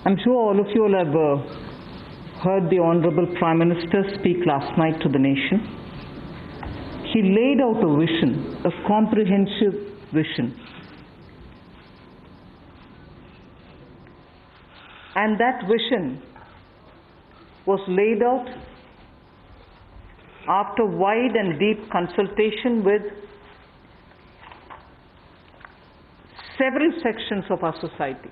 I'm sure all of you will have heard the Honorable Prime Minister speak last night to the nation. He laid out a vision, a comprehensive vision. And that vision was laid out after wide and deep consultation with several sections of our society.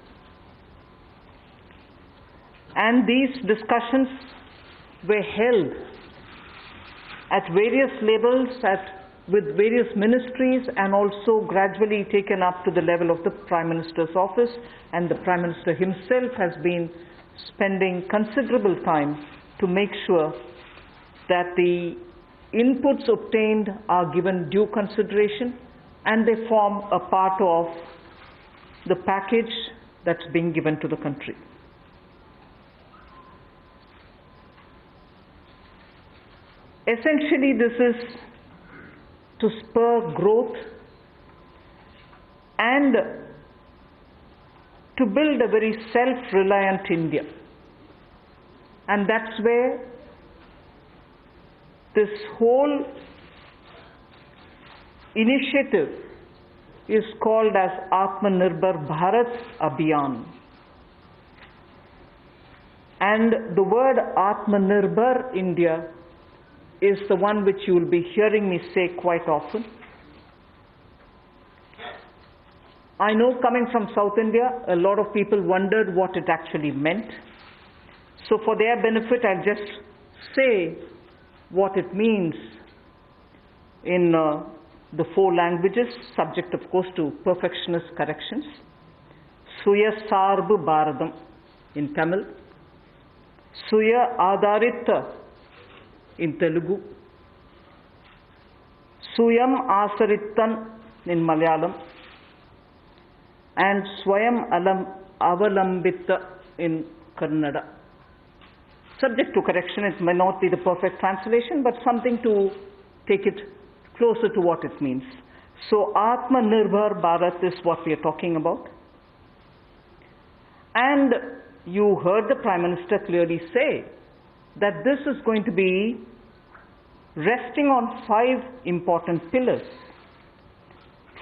And these discussions were held at various levels, with various ministries, and also gradually taken up to the level of the Prime Minister's office, and the Prime Minister himself has been spending considerable time to make sure that the inputs obtained are given due consideration and they form a part of the package that's being given to the country. Essentially, this is to spur growth and to build a very self-reliant India. And that's where this whole initiative is called as Atmanirbhar Bharat Abhiyan. And the word Atmanirbhar India is the one which you will be hearing me say quite often. I know, coming from South India, a lot of people wondered what it actually meant. So for their benefit, I'll just say what it means in the 4 languages, subject of course to perfectionist corrections. Suya Sarbu Bharadam in Tamil, Suya Adharita in Telugu, Suyam Asarittan in Malayalam, and Swayam Avalambita in Kannada. Subject to correction, it may not be the perfect translation, but something to take it closer to what it means. So Atmanirbhar Bharat is what we are talking about. And you heard the Prime Minister clearly say that this is going to be resting on 5 important pillars.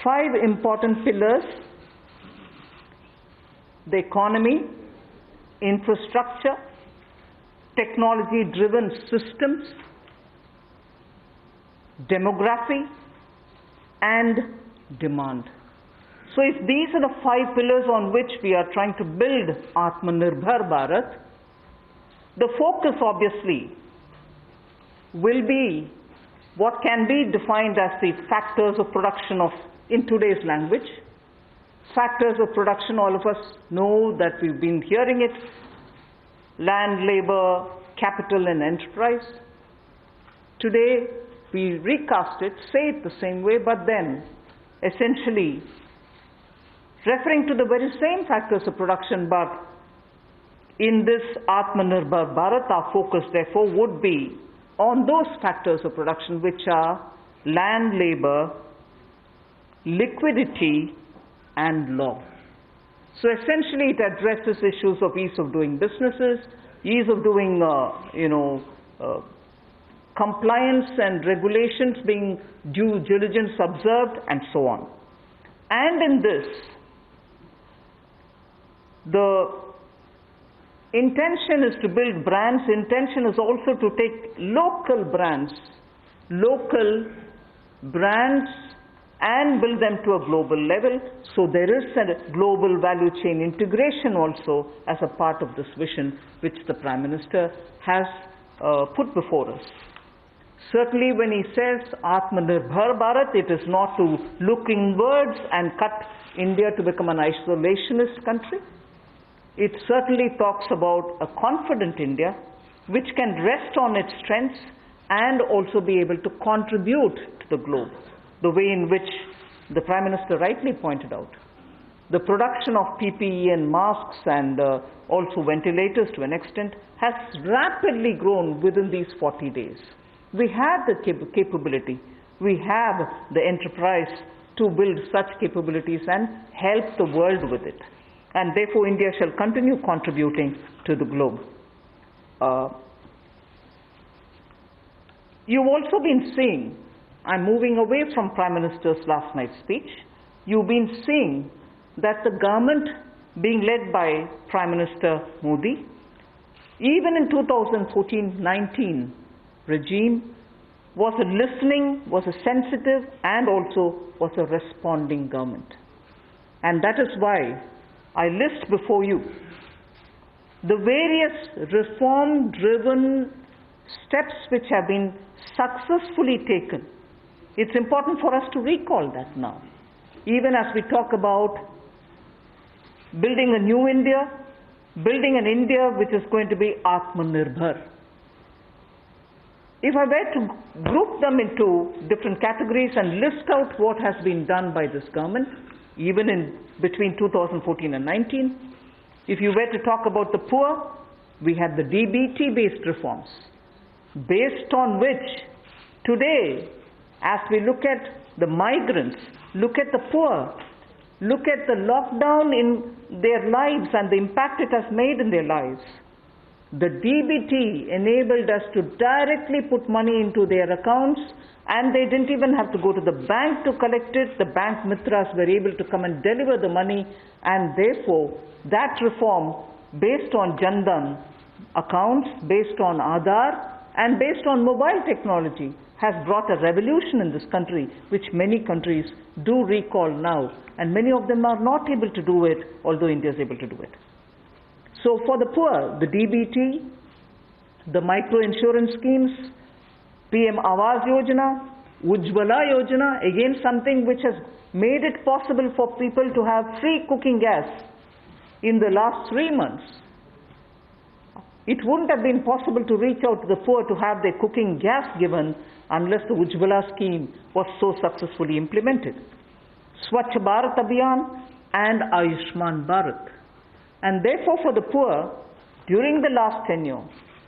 5 important pillars: the economy, infrastructure, technology-driven systems, demography, and demand. So if these are the 5 pillars on which we are trying to build Atmanirbhar Bharat, the focus obviously will be what can be defined as the factors of production in today's language. Factors of production, all of us know that we've been hearing it: land, labor, capital, and enterprise. Today, we recast it, say it the same way, but then essentially referring to the very same factors of production, but in this Atmanirbhar Bharat, our focus therefore would be on those factors of production which are land, labor, liquidity, and law. So essentially it addresses issues of ease of doing businesses, ease of doing compliance and regulations being due diligence observed, and so on. And in this, the intention is to build brands. Intention is also to take local brands, and build them to a global level. So there is a global value chain integration also as a part of this vision which the Prime Minister has put before us. Certainly when he says Atmanirbhar Bharat, it is not to look inwards and cut India to become an isolationist country. It certainly talks about a confident India which can rest on its strengths and also be able to contribute to the globe, the way in which the Prime Minister rightly pointed out. The production of PPE and masks and also ventilators to an extent has rapidly grown within these 40 days. We have the capability, we have the enterprise to build such capabilities and help the world with it. and therefore India shall continue contributing to the globe. You've also been seeing, I'm moving away from Prime Minister's last night's speech, you've been seeing that the government being led by Prime Minister Modi, even in 2014-19 regime, was a listening, was a sensitive, and also was a responding government. And that is why I list before you the various reform-driven steps which have been successfully taken. It's important for us to recall that now, even as we talk about building a new India, building an India which is going to be Atmanirbhar. If I were to group them into different categories and list out what has been done by this government, even in between 2014 and 19, if you were to talk about the poor, we had the Dbt Based Reforms, based on which today, as we look at the migrants, look at the poor, look at the lockdown in their lives and the impact it has made in their lives, the DBT enabled us to directly put money into their accounts, and they didn't even have to go to the bank to collect it. The bank mitras were able to come and deliver the money, and therefore that reform based on Jandan accounts, based on Aadhaar, and based on mobile technology has brought a revolution in this country, which many countries do recall now, and many of them are not able to do it, although India is able to do it. So for the poor, the DBT, the micro insurance schemes, PM Awas Yojana, Ujjwala Yojana, again something which has made it possible for people to have free cooking gas in the last 3 months. It wouldn't have been possible to reach out to the poor to have their cooking gas given unless the Ujjwala scheme was so successfully implemented. Swachh Bharat Abhiyan and Ayushman Bharat. And therefore for the poor, during the last tenure,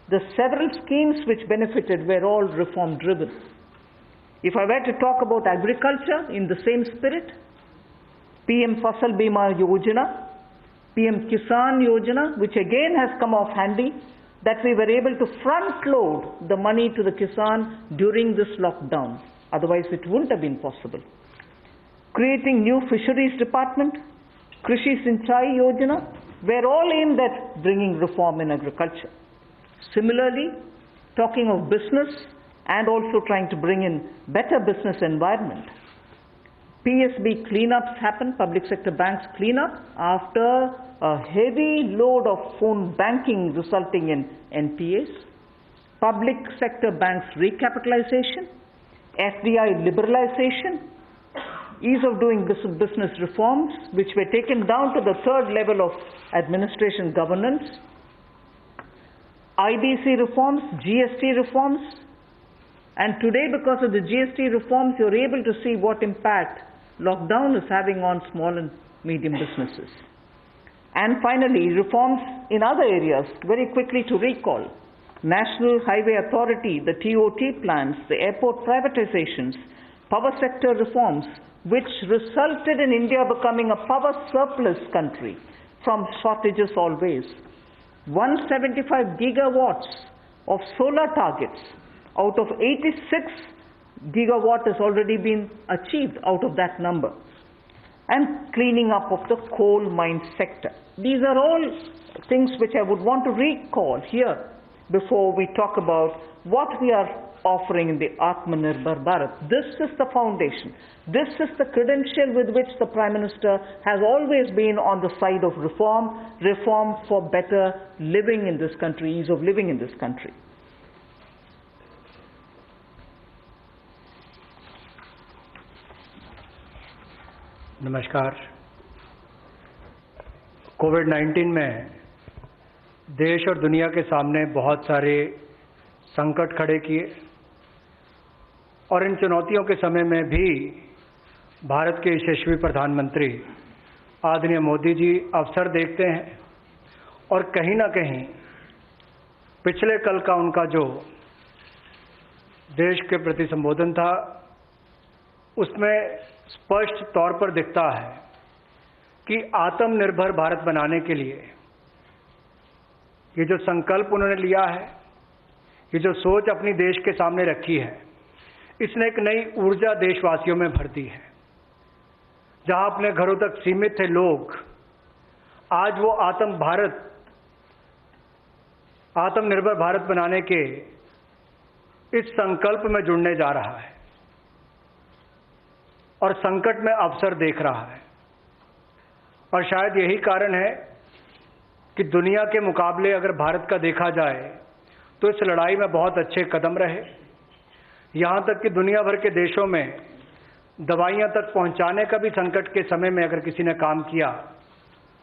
the several schemes which benefited were all reform driven. If I were to talk about agriculture in the same spirit, PM Fasal Bima Yojana, PM Kisan Yojana, which again has come off handy, that we were able to front load the money to the Kisan during this lockdown. Otherwise it wouldn't have been possible. Creating new fisheries department, Krishi Sinchai Yojana, were all aimed at bringing reform in agriculture. Similarly, talking of business and also trying to bring in better business environment. PSB cleanups happened, public sector banks cleanup, after a heavy load of phone banking resulting in NPAs. Public sector banks recapitalization, FDI liberalization, ease of doing business reforms, which were taken down to the third level of administration governance, IBC reforms, GST reforms, and today because of the GST reforms, you're able to see what impact lockdown is having on small and medium businesses. And finally, reforms in other areas, very quickly to recall. National Highway Authority, the TOT plans, the airport privatizations, power sector reforms, which resulted in India becoming a power surplus country from shortages always. 175 gigawatts of solar targets out of 86 gigawatt has already been achieved out of that number. And cleaning up of the coal mine sector. These are all things which I would want to recall here before we talk about what we are offering in the Atmanirbhar Bharat. This is the foundation. This is the credential with which the Prime Minister has always been on the side of reform, reform for better living in this country, ease of living in this country. नमस्कार। कोविड-19 में देश और दुनिया के सामने बहुत सारे संकट खड़े किए और इन चुनौतियों के समय में भी भारत के यशस्वी प्रधानमंत्री आदरणीय मोदी जी अवसर देखते हैं और कहीं ना कहीं पिछले कल का उनका जो देश के प्रति संबोधन था उसमें स्पष्ट तौर पर दिखता है कि आत्मनिर्भर भारत बनाने के लिए ये जो संकल्प उन्होंने लिया है, ये जो सोच अपनी देश के सामने रखी है, इसने एक नई ऊर्जा देशवासियों में भर दी है। जहां अपने घरों तक सीमित थे लोग, आज वो आत्मनिर्भर भारत बनाने के इस संकल्प में जुड़ने जा रहा है और संकट में अवसर देख रहा है। और शायद यही कारण है कि दुनिया के मुकाबले अगर भारत का देखा जाए तो इस लड़ाई में बहुत अच्छे कदम रहे। यहाँ तक कि दुनिया भर के देशों में दवाइयाँ तक पहुँचाने का भी संकट के समय में अगर किसी ने काम किया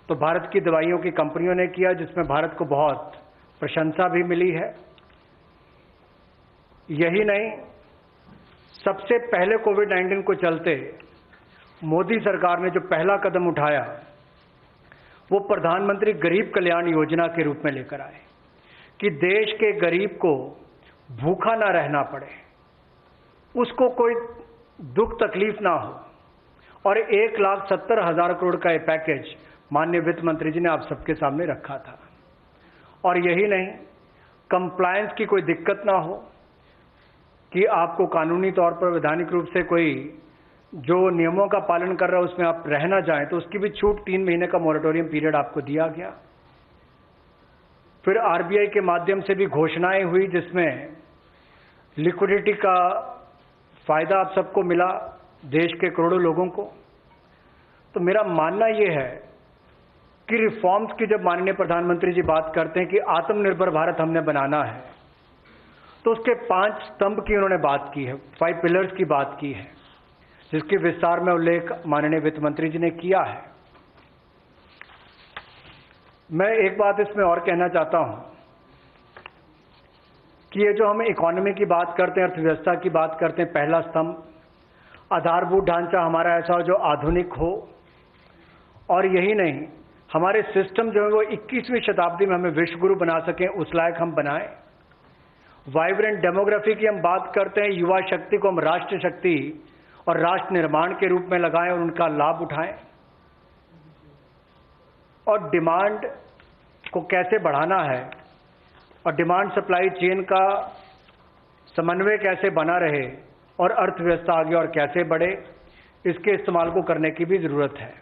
तो भारत की दवाइयों की कंपनियों ने किया, जिसमें भारत को बहुत प्रशंसा भी मिली है। यही नहीं, सबसे पहले कोविड-19 को चलते मोदी सरकार ने जो पहला कदम उठाया वो प्रधानमंत्री गरीब कल्याण योजना के रूप में लेकर आए कि देश के गरीब को भूखा ना रहना पड़े, उसको कोई दुख तकलीफ ना हो। और 1,70,000 करोड़ का ये पैकेज माननीय वित्त मंत्री जी ने आप सबके सामने रखा था। और यही नहीं, कंप्लायंस की कोई दिक्कत ना हो कि आपको कानूनी तौर पर वैधानिक रूप से कोई जो नियमों का पालन कर रहा है उसमें आप रह ना जाएं, तो उसकी भी छूट 3 महीने का मॉरेटोरियम पीरियड आपको दिया गया। फिर आरबीआई के माध्यम से भी घोषणाएं हुई जिसमें लिक्विडिटी का फायदा आप सबको मिला, देश के करोड़ों लोगों को। तो मेरा मानना यह है कि रिफॉर्म्स की जब माननीय प्रधानमंत्री जी बात करते हैं कि आत्मनिर्भर भारत हमने बनाना है, तो उसके 5 स्तंभ की उन्होंने बात की है, 5 पिलर्स की बात की है, जिसके विस्तार में उल्लेख माननीय वित्त मंत्री जी ने किया है। मैं एक बात इसमें और कहना चाहता हूं कि ये जो हम इकोनॉमी की बात करते हैं, अर्थव्यवस्था की बात करते हैं, पहला स्तंभ आधारभूत ढांचा हमारा ऐसा हो जो आधुनिक हो। और यही नहीं, हमारे सिस्टम जो है वो 21वीं शताब्दी में हमें विश्व गुरु बना सकें, उस लायक हम बनाएं। वाइब्रेंट डेमोग्राफी की हम बात करते हैं, युवा शक्ति को हम राष्ट्र शक्ति और राष्ट्र निर्माण के रूप में लगाएं और उनका लाभ उठाएं। और डिमांड को कैसे बढ़ाना है और डिमांड सप्लाई चेन का समन्वय कैसे बना रहे और अर्थव्यवस्था आगे और कैसे बढ़े, इसके इस्तेमाल को करने की भी जरूरत है।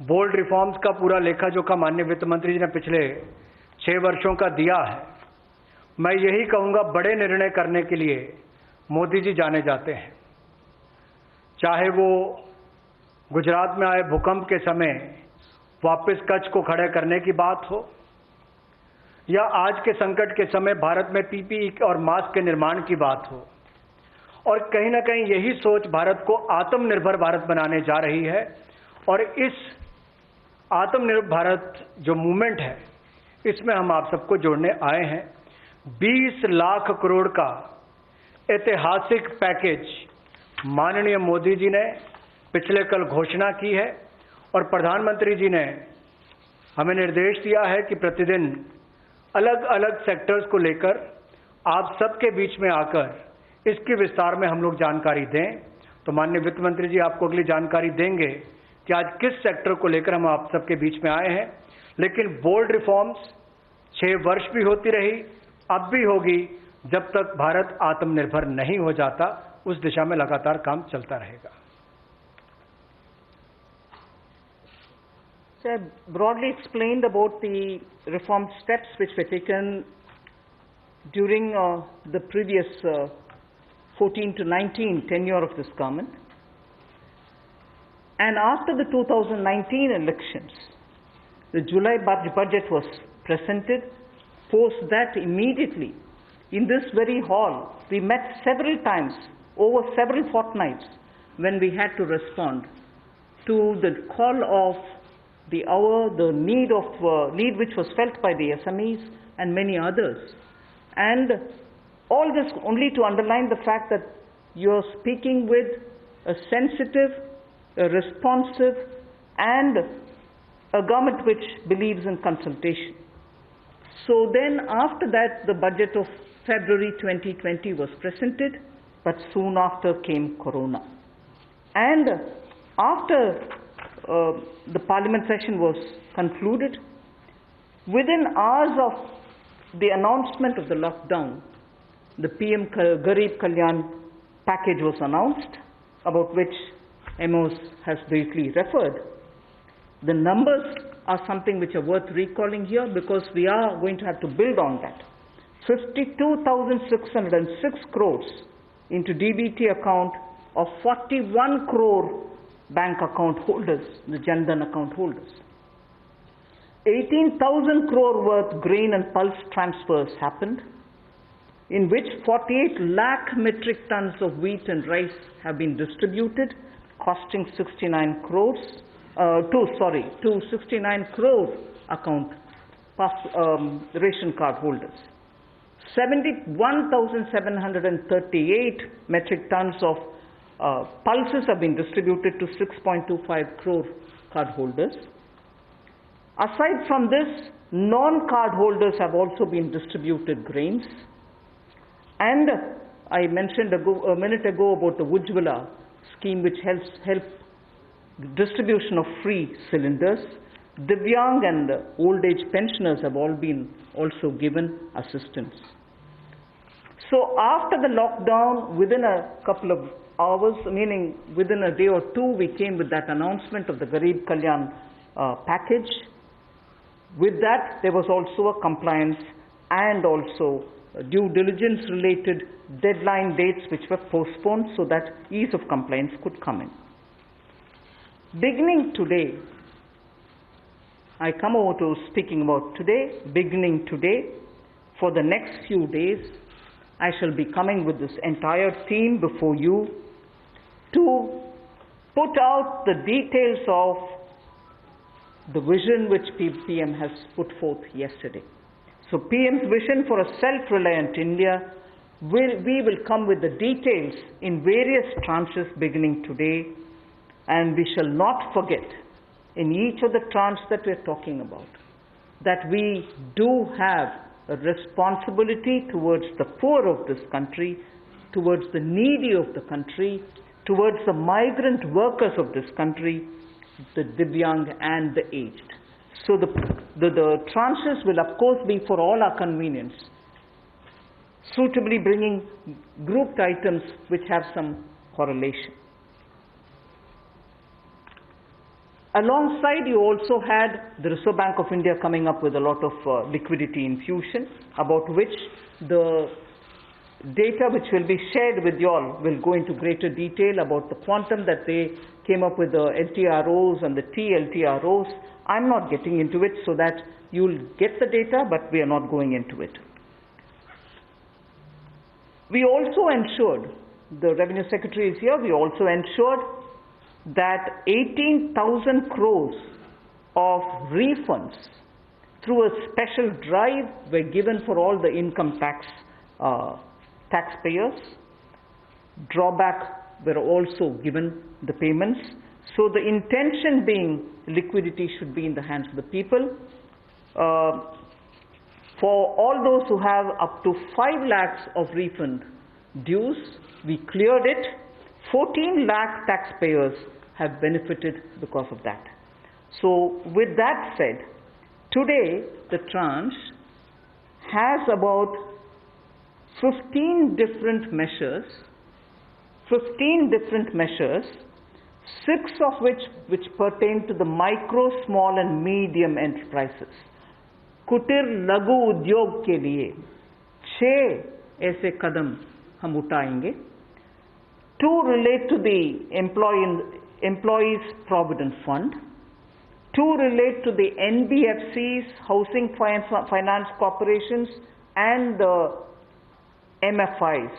बोल्ड रिफॉर्म्स का पूरा लेखा जोखा माननीय वित्त मंत्री जी ने पिछले 6 वर्षों का दिया है। मैं यही कहूंगा, बड़े निर्णय करने के लिए मोदी जी जाने जाते हैं। चाहे वो गुजरात में आए भूकंप के समय वापस कच्छ को खड़े करने की बात हो, या आज के संकट के समय भारत में पीपीई और मास्क के निर्माण की बात हो। और कहीं ना कहीं यही सोच भारत को आत्मनिर्भर भारत बनाने जा रही है। और इस आत्मनिर्भर भारत जो मूवमेंट है, इसमें हम आप सबको जोड़ने आए हैं। 20 लाख करोड़ का ऐतिहासिक पैकेज माननीय मोदी जी ने पिछले कल घोषणा की है और प्रधानमंत्री जी ने हमें निर्देश दिया है कि प्रतिदिन अलग अलग सेक्टर्स को लेकर आप सबके बीच में आकर इसके विस्तार में हम लोग जानकारी दें। तो माननीय वित्त मंत्री जी आपको अगली जानकारी देंगे कि आज किस सेक्टर को लेकर हम आप सबके बीच में आए हैं। लेकिन बोल्ड रिफॉर्म्स 6 वर्ष भी होती रही, अब भी होगी, जब तक भारत आत्मनिर्भर नहीं हो जाता, उस दिशा में लगातार काम चलता रहेगा। So I broadly explained about the reform steps which were taken during the previous 14 to 19 tenure of this government. And after the 2019 elections, the July budget was presented. Post that, immediately in this very hall, we met several times over several fortnights when we had to respond to the call of the hour, the need which was felt by the SMEs and many others. And all this only to underline the fact that you're speaking with a sensitive, a responsive, and a government which believes in consultation. So then after that, the budget of February 2020 was presented, but soon after came Corona. And after the Parliament session was concluded. Within hours of the announcement of the lockdown, the PM Garib Kalyan package was announced, about which Msmes has briefly referred. The numbers are something which are worth recalling here because we are going to have to build on that. 52,606 crores into DBT account of 41 crore bank account holders, the Jan Dhan account holders. 18,000 crore worth grain and pulse transfers happened, in which 48 lakh metric tons of wheat and rice have been distributed, costing 69 crores, to 69 crore account ration card holders. 71,738 metric tons of pulses have been distributed to 6.25 crore card holders. Aside from this, non-card holders have also been distributed grains. And I mentioned a minute ago about the Ujjwala scheme, which helps distribution of free cylinders. Divyang and old age pensioners have all been also given assistance. So after the lockdown, within a couple of hours, meaning within a day or two, we came with that announcement of the Garib Kalyan package. With that, there was also a compliance and also due diligence related deadline dates which were postponed so that ease of compliance could come in. Beginning today, I come over to speaking about today. Beginning today, for the next few days, I shall be coming with this entire team before you to put out the details of the vision which PM has put forth yesterday. So PM's vision for a self-reliant India, we will come with the details in various tranches beginning today, and we shall not forget in each of the tranches that we are talking about that we do have a responsibility towards the poor of this country, towards the needy of the country, towards the migrant workers of this country, the Divyang and the aged. So the tranches will of course be for all our convenience, suitably bringing grouped items which have some correlation. Alongside, you also had the Reserve Bank of India coming up with a lot of liquidity infusion, about which the data which will be shared with you all will go into greater detail about the quantum that they came up with, the LTROs and the TLTROs. I'm not getting into it so that you'll get the data, but we are not going into it. We also ensured, the Revenue Secretary is here, we also ensured that 18,000 crores of refunds through a special drive were given for all the income taxpayers. Drawback were also given the payments. So the intention being liquidity should be in the hands of the people. For all those who have up to 5 lakhs of refund dues, we cleared it. 14 lakh taxpayers have benefited because of that. So with that said, today the tranche has about 15 different measures, 6 of which pertain to the micro, small and medium enterprises. Kutir Laghu Udyog के लिए 6 ऐसे कदम हम उठाएंगे. 2 relate to the Employees Provident Fund. 2 relate to the NBFCs, Housing Finance Corporations, and the MFIs,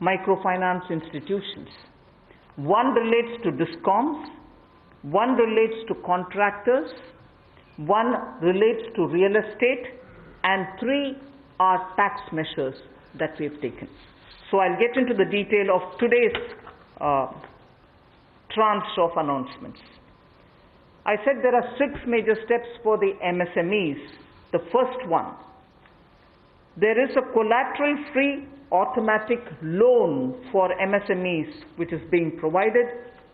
microfinance institutions. 1 relates to DISCOMs, 1 relates to contractors, 1 relates to real estate, and 3 are tax measures that we have taken. So I'll get into the detail of today's tranche of announcements. I said there are 6 major steps for the MSMEs. The first one, there is a collateral-free automatic loan for MSMEs which is being provided.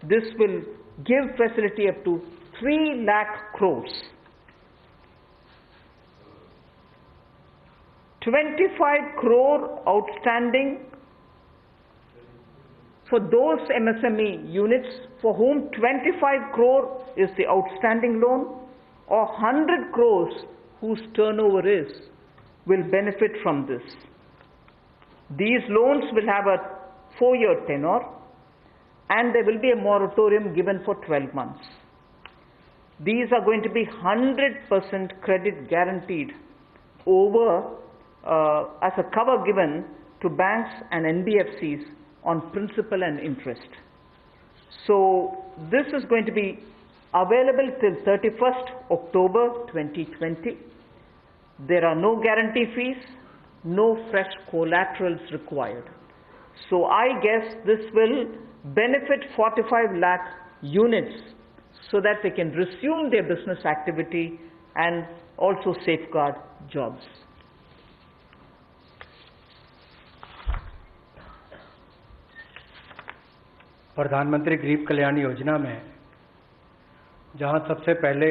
This will give facility up to 3 lakh crores. 25 crore outstanding for those MSME units for whom 25 crore is the outstanding loan, or 100 crores whose turnover will benefit from this. These loans will have a 4-year tenure, and there will be a moratorium given for 12 months. These are going to be 100% credit guaranteed over as a cover given to banks and NBFCs on principal and interest. So this is going to be available till 31st October 2020. There are no guarantee fees, no fresh collaterals required. So I guess this will benefit 45 lakh units so that they can resume their business activity and also safeguard jobs. प्रधानमंत्री गरीब कल्याण योजना में जहां सबसे पहले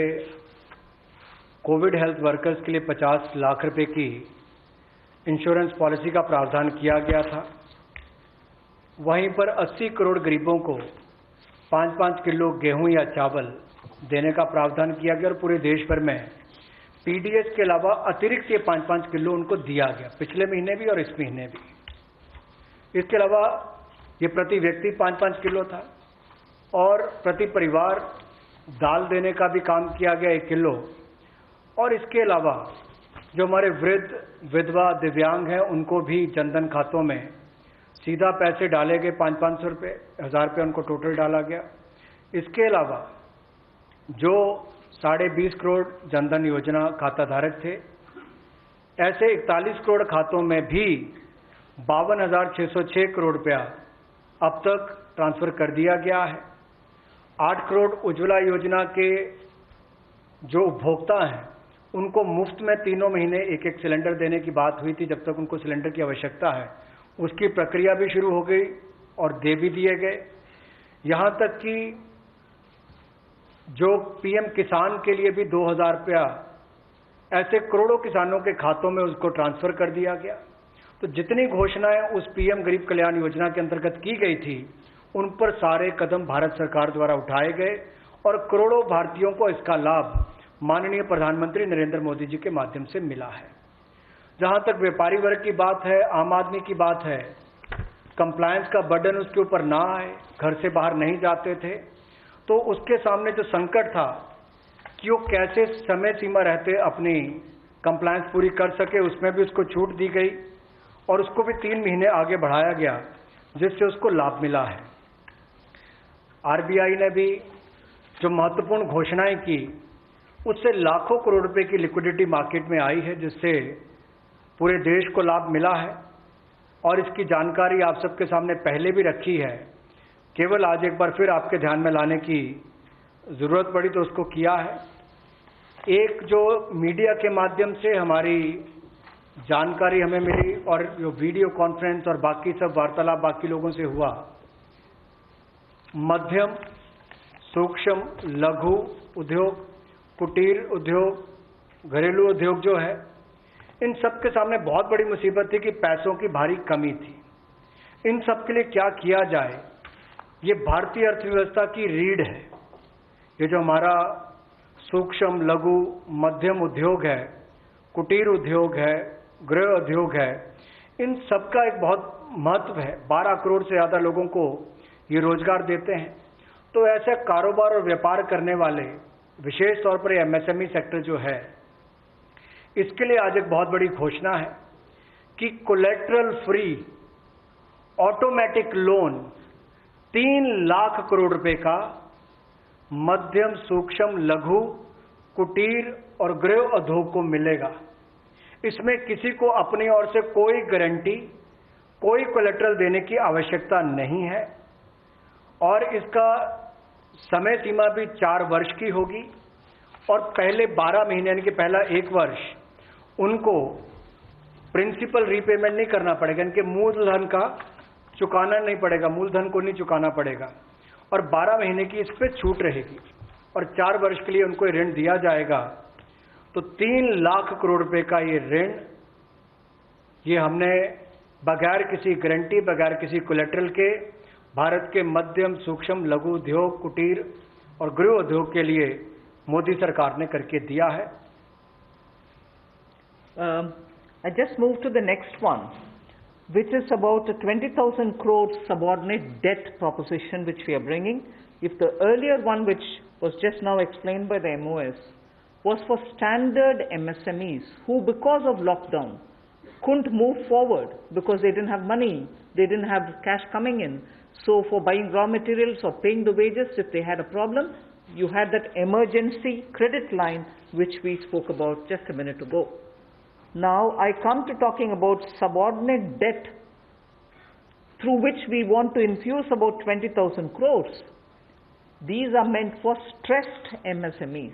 Covid health workers के लिए 50 लाख रुपए की इंश्योरेंस पॉलिसी का प्रावधान किया गया था, वहीं पर 80 करोड़ गरीबों को 5-5 किलो गेहूं या चावल देने का प्रावधान किया गया और पूरे देश भर में पीडीएस के अलावा अतिरिक्त ये 5-5 किलो उनको दिया गया, पिछले महीने भी और इस महीने भी। इसके अलावा ये प्रति व्यक्ति 5-5 किलो था और प्रति परिवार दाल देने का भी काम किया गया 1 किलो, और इसके अलावा जो हमारे वृद्ध, विधवा, दिव्यांग हैं उनको भी जनधन खातों में सीधा पैसे डाले गए, 500-500 रुपये, 1000 रुपये उनको टोटल डाला गया। इसके अलावा जो 20.5 करोड़ जनधन योजना खाता धारक थे, ऐसे 41 करोड़ खातों में भी 52,606 करोड़ रुपया अब तक ट्रांसफर कर दिया गया है। 8 करोड़ उज्ज्वला योजना के जो उपभोक्ता हैं उनको मुफ्त में 3 महीने एक सिलेंडर देने की बात हुई थी, जब तक उनको सिलेंडर की आवश्यकता है। उसकी प्रक्रिया भी शुरू हो गई और दे भी दिए गए। यहाँ तक कि जो पीएम किसान के लिए भी 2,000 रुपया ऐसे करोड़ों किसानों के खातों में उसको ट्रांसफर कर दिया गया। तो जितनी घोषणाएं उस पीएम गरीब कल्याण योजना के अंतर्गत की गई थी, उन पर सारे कदम भारत सरकार द्वारा उठाए गए और करोड़ों भारतीयों को इसका लाभ माननीय प्रधानमंत्री नरेंद्र मोदी जी के माध्यम से मिला है। जहां तक व्यापारी वर्ग की बात है, आम आदमी की बात है, कंप्लायंस का बर्डन उसके ऊपर ना आए, घर से बाहर नहीं जाते थे, तो उसके सामने जो संकट था कि वो कैसे समय सीमा रहते अपनी कंप्लायंस पूरी कर सके, उसमें भी उसको छूट दी गई और उसको भी 3 महीने आगे बढ़ाया गया, जिससे उसको लाभ मिला है। आरबीआई ने भी जो महत्वपूर्ण घोषणाएं की, उससे लाखों करोड़ रुपए की लिक्विडिटी मार्केट में आई है, जिससे पूरे देश को लाभ मिला है और इसकी जानकारी आप सबके सामने पहले भी रखी है। केवल आज एक बार फिर आपके ध्यान में लाने की जरूरत पड़ी तो उसको किया है। एक जो मीडिया के माध्यम से हमारी जानकारी हमें मिली और जो वीडियो कॉन्फ्रेंस और बाकी सब वार्तालाप बाकी लोगों से हुआ, मध्यम, सूक्ष्म, लघु उद्योग, कुटीर उद्योग, घरेलू उद्योग जो है, इन सब के सामने बहुत बड़ी मुसीबत थी कि पैसों की भारी कमी थी। इन सब के लिए क्या किया जाए, ये भारतीय अर्थव्यवस्था की रीढ़ है। ये जो हमारा सूक्ष्म, लघु, मध्यम उद्योग है, कुटीर उद्योग है, गृह उद्योग है, इन सब का एक बहुत महत्व है। 12 करोड़ से ज़्यादा लोगों को ये रोजगार देते हैं। तो ऐसे कारोबार और व्यापार करने वाले, विशेष तौर पर एमएसएमई सेक्टर जो है, इसके लिए आज एक बहुत बड़ी घोषणा है कि collateral free automatic loan 3 lakh crore रुपए का मध्यम, सूक्ष्म, लघु, कुटीर और गृह उद्योग को मिलेगा। इसमें किसी को अपनी ओर से कोई गारंटी, कोई कोलैटरल देने की आवश्यकता नहीं है और इसका समय सीमा भी 4 वर्ष की होगी और पहले 12 महीने यानी कि पहला 1 वर्ष उनको प्रिंसिपल रीपेमेंट नहीं करना पड़ेगा, इनके मूलधन का चुकाना नहीं पड़ेगा, मूलधन को नहीं चुकाना पड़ेगा और 12 महीने की इस पर छूट रहेगी और 4 वर्ष के लिए उनको ऋण दिया जाएगा। तो 3 लाख करोड़ रुपए का ये ऋण, ये हमने बगैर किसी गारंटी, बगैर किसी कोलेटरल के भारत के मध्यम, सूक्ष्म, लघु उद्योग, कुटीर और गृह उद्योग के लिए मोदी सरकार ने करके दिया है। I just move to the next one, which is about a 20,000 crore subordinate debt proposition which we are bringing. If the earlier one, which was just now explained by the MOS, was for standard MSMEs who, because of lockdown, couldn't move forward because they didn't have money, they didn't have cash coming in. So for buying raw materials or paying the wages, if they had a problem, you had that emergency credit line which we spoke about just a minute ago. Now I come to talking about subordinate debt through which we want to infuse about 20,000 crores. These are meant for stressed MSMEs.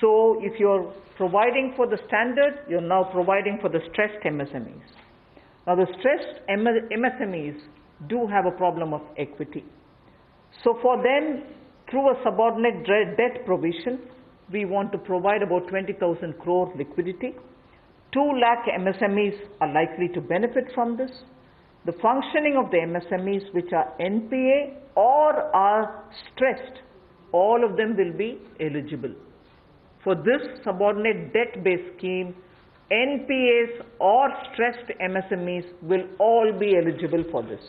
So if you're providing for the standard, you're now providing for the stressed MSMEs. Now the stressed MSMEs do have a problem of equity. So for them, through a subordinate debt provision, we want to provide about 20,000 crore liquidity. 2 lakh MSMEs are likely to benefit from this. The functioning of the MSMEs which are NPA or are stressed, all of them will be eligible. For this subordinate debt-based scheme, NPAs or stressed MSMEs will all be eligible for this.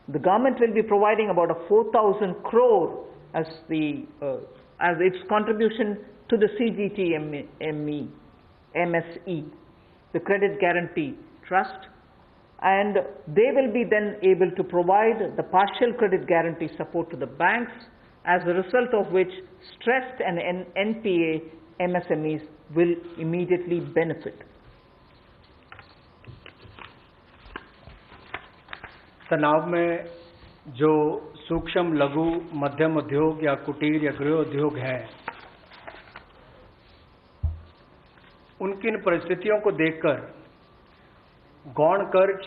The government will be providing about a 4,000 crore as its contribution to the MSE, the Credit Guarantee Trust, and they will be then able to provide the partial credit guarantee support to the banks, as a result of which stressed and NPA MSMEs will immediately benefit. तनाव में जो सूक्ष्म, लघु, मध्यम उद्योग या कुटीर या गृह उद्योग हैं, उनकी इन परिस्थितियों को देखकर गौण कर्ज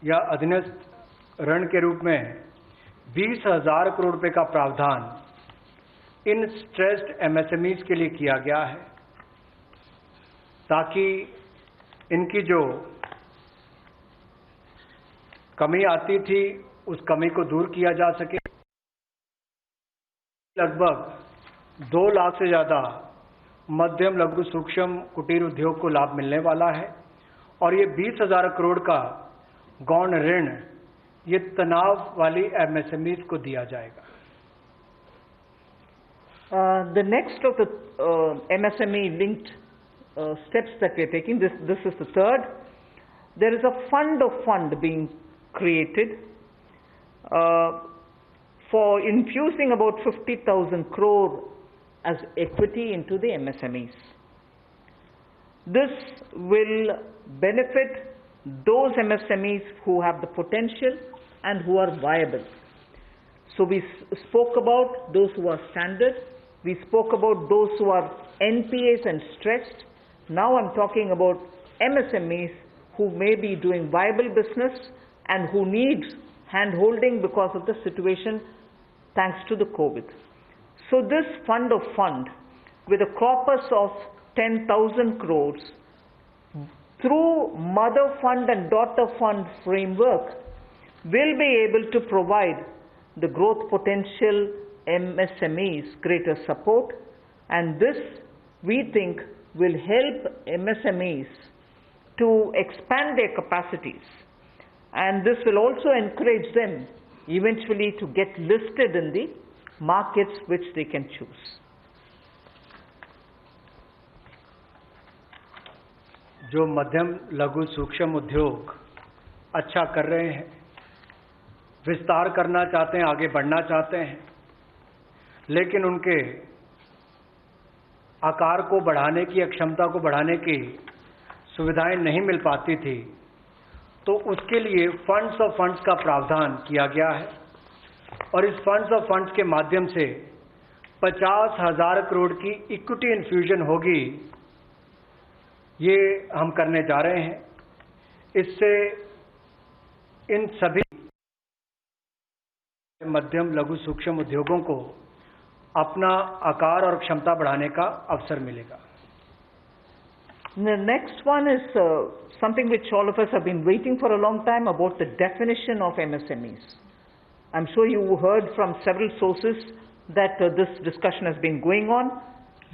या अधीनस्थ ऋण के रूप में 20,000 करोड़ रुपए का प्रावधान इन स्ट्रेस्ड एमएसएमईज के लिए किया गया है, ताकि इनकी जो कमी आती थी उस कमी को दूर किया जा सके। लगभग 2 लाख से ज़्यादा मध्यम, लघु, सूक्ष्म, कुटीर उद्योग को लाभ मिलने वाला है और ये 20,000 करोड़ का गौण ऋण ये तनाव वाली एमएसएमईज को दिया जाएगा। The next of the MSME linked steps that we are taking, this is the third. There is a fund of fund being created for infusing about 50,000 crore as equity into the MSMEs. This will benefit those MSMEs who have the potential and who are viable. So we spoke about those who are standard, we spoke about those who are NPAs and stressed. Now I'm talking about MSMEs who may be doing viable business and who need hand-holding because of the situation thanks to the COVID. So this fund of fund with a corpus of 10,000 crores through mother fund and daughter fund framework will be able to provide the growth potential MSMEs greater support, and this we think will help MSMEs to expand their capacities, and this will also encourage them eventually to get listed in the markets which they can choose. जो मध्यम, लघु, सूक्ष्म उद्योग अच्छा कर रहे हैं, विस्तार करना चाहते हैं, आगे बढ़ना चाहते हैं, लेकिन उनके आकार को बढ़ाने की, क्षमता को बढ़ाने की सुविधाएं नहीं मिल पाती थी, तो उसके लिए फंड्स ऑफ फंड्स का प्रावधान किया गया है और इस फंड्स ऑफ फंड्स के माध्यम से 50,000 करोड़ की इक्विटी इन्फ्यूजन होगी, ये हम करने जा रहे हैं। इससे इन सभी मध्यम लघु सूक्ष्म उद्योगों को अपना आकार और क्षमता बढ़ाने का अवसर मिलेगा। The next one is something which all of us have been waiting for a long time, about the definition of MSMEs. I'm sure you heard from several sources that this discussion has been going on.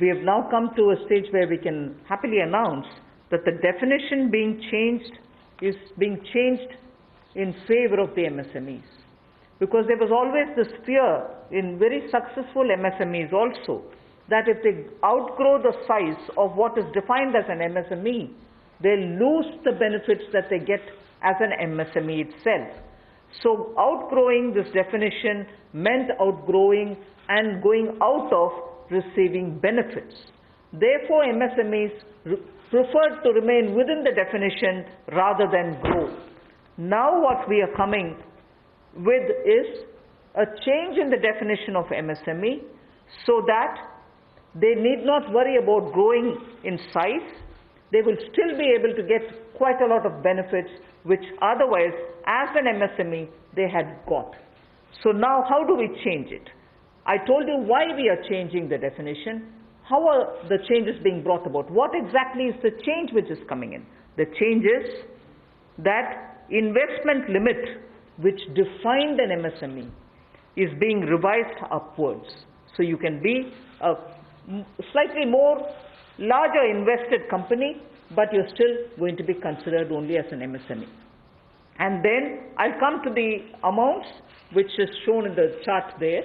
We have now come to a stage where we can happily announce that the definition being changed is being changed in favor of the MSMEs. Because there was always this fear in very successful MSMEs also, that if they outgrow the size of what is defined as an MSME, they'll lose the benefits that they get as an MSME itself. So outgrowing this definition meant outgrowing and going out of receiving benefits. Therefore, MSMEs preferred to remain within the definition rather than grow. Now what we are coming with is a change in the definition of MSME so that they need not worry about growing in size. They will still be able to get quite a lot of benefits which otherwise, as an MSME, they had got. So now how do we change it? I told you why we are changing the definition. How are the changes being brought about? What exactly is the change which is coming in? The change is that investment limit which defined an MSME is being revised upwards. So you can be a slightly more larger invested company, but you're still going to be considered only as an MSME. And then I'll come to the amounts which is shown in the chart there.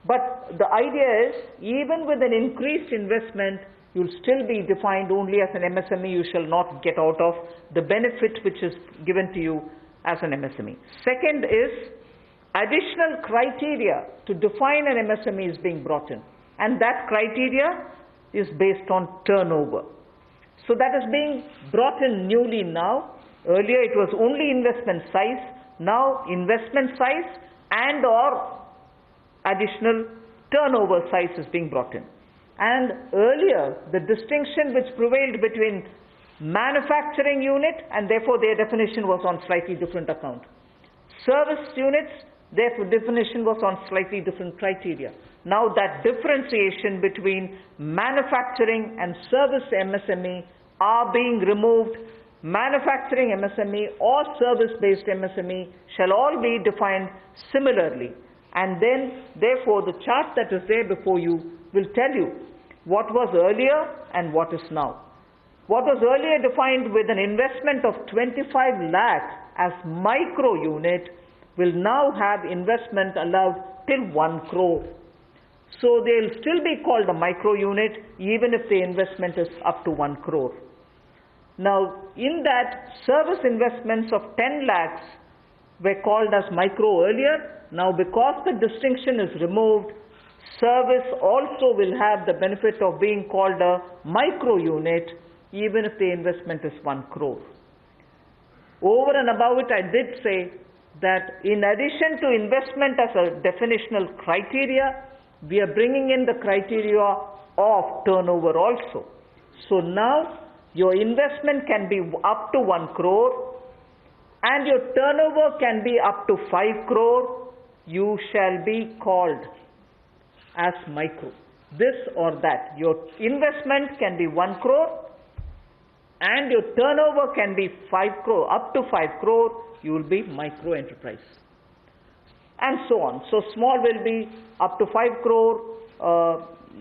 But the idea is, even with an increased investment, you'll still be defined only as an MSME. You shall not get out of the benefit which is given to you as an MSME. Second is, additional criteria to define an MSME is being brought in. And that criteria is based on turnover. So that is being brought in newly now. Earlier it was only investment size. Now investment size and or additional turnover size is being brought in. And earlier the distinction which prevailed between manufacturing unit, and therefore their definition was on slightly different account. Service units, their definition was on slightly different criteria. Now that differentiation between manufacturing and service MSME are being removed. Manufacturing MSME or service-based MSME shall all be defined similarly. And then, therefore, the chart that is there before you will tell you what was earlier and what is now. What was earlier defined with an investment of 25 lakh as micro unit will now have investment allowed till 1 crore. So they'll still be called a micro unit even if the investment is up to 1 crore. Now, in that, service investments of 10 lakhs were called as micro earlier. Now, because the distinction is removed, service also will have the benefit of being called a micro unit even if the investment is 1 crore. Over and above it, I did say that in addition to investment as a definitional criteria, we are bringing in the criteria of turnover also. So now your investment can be up to 1 crore and your turnover can be up to 5 crore. You shall be called as micro. This or that. Your investment can be 1 crore and your turnover can be 5 crore. Up to 5 crore, you will be micro enterprise. And so on. So small will be up to 5 crore,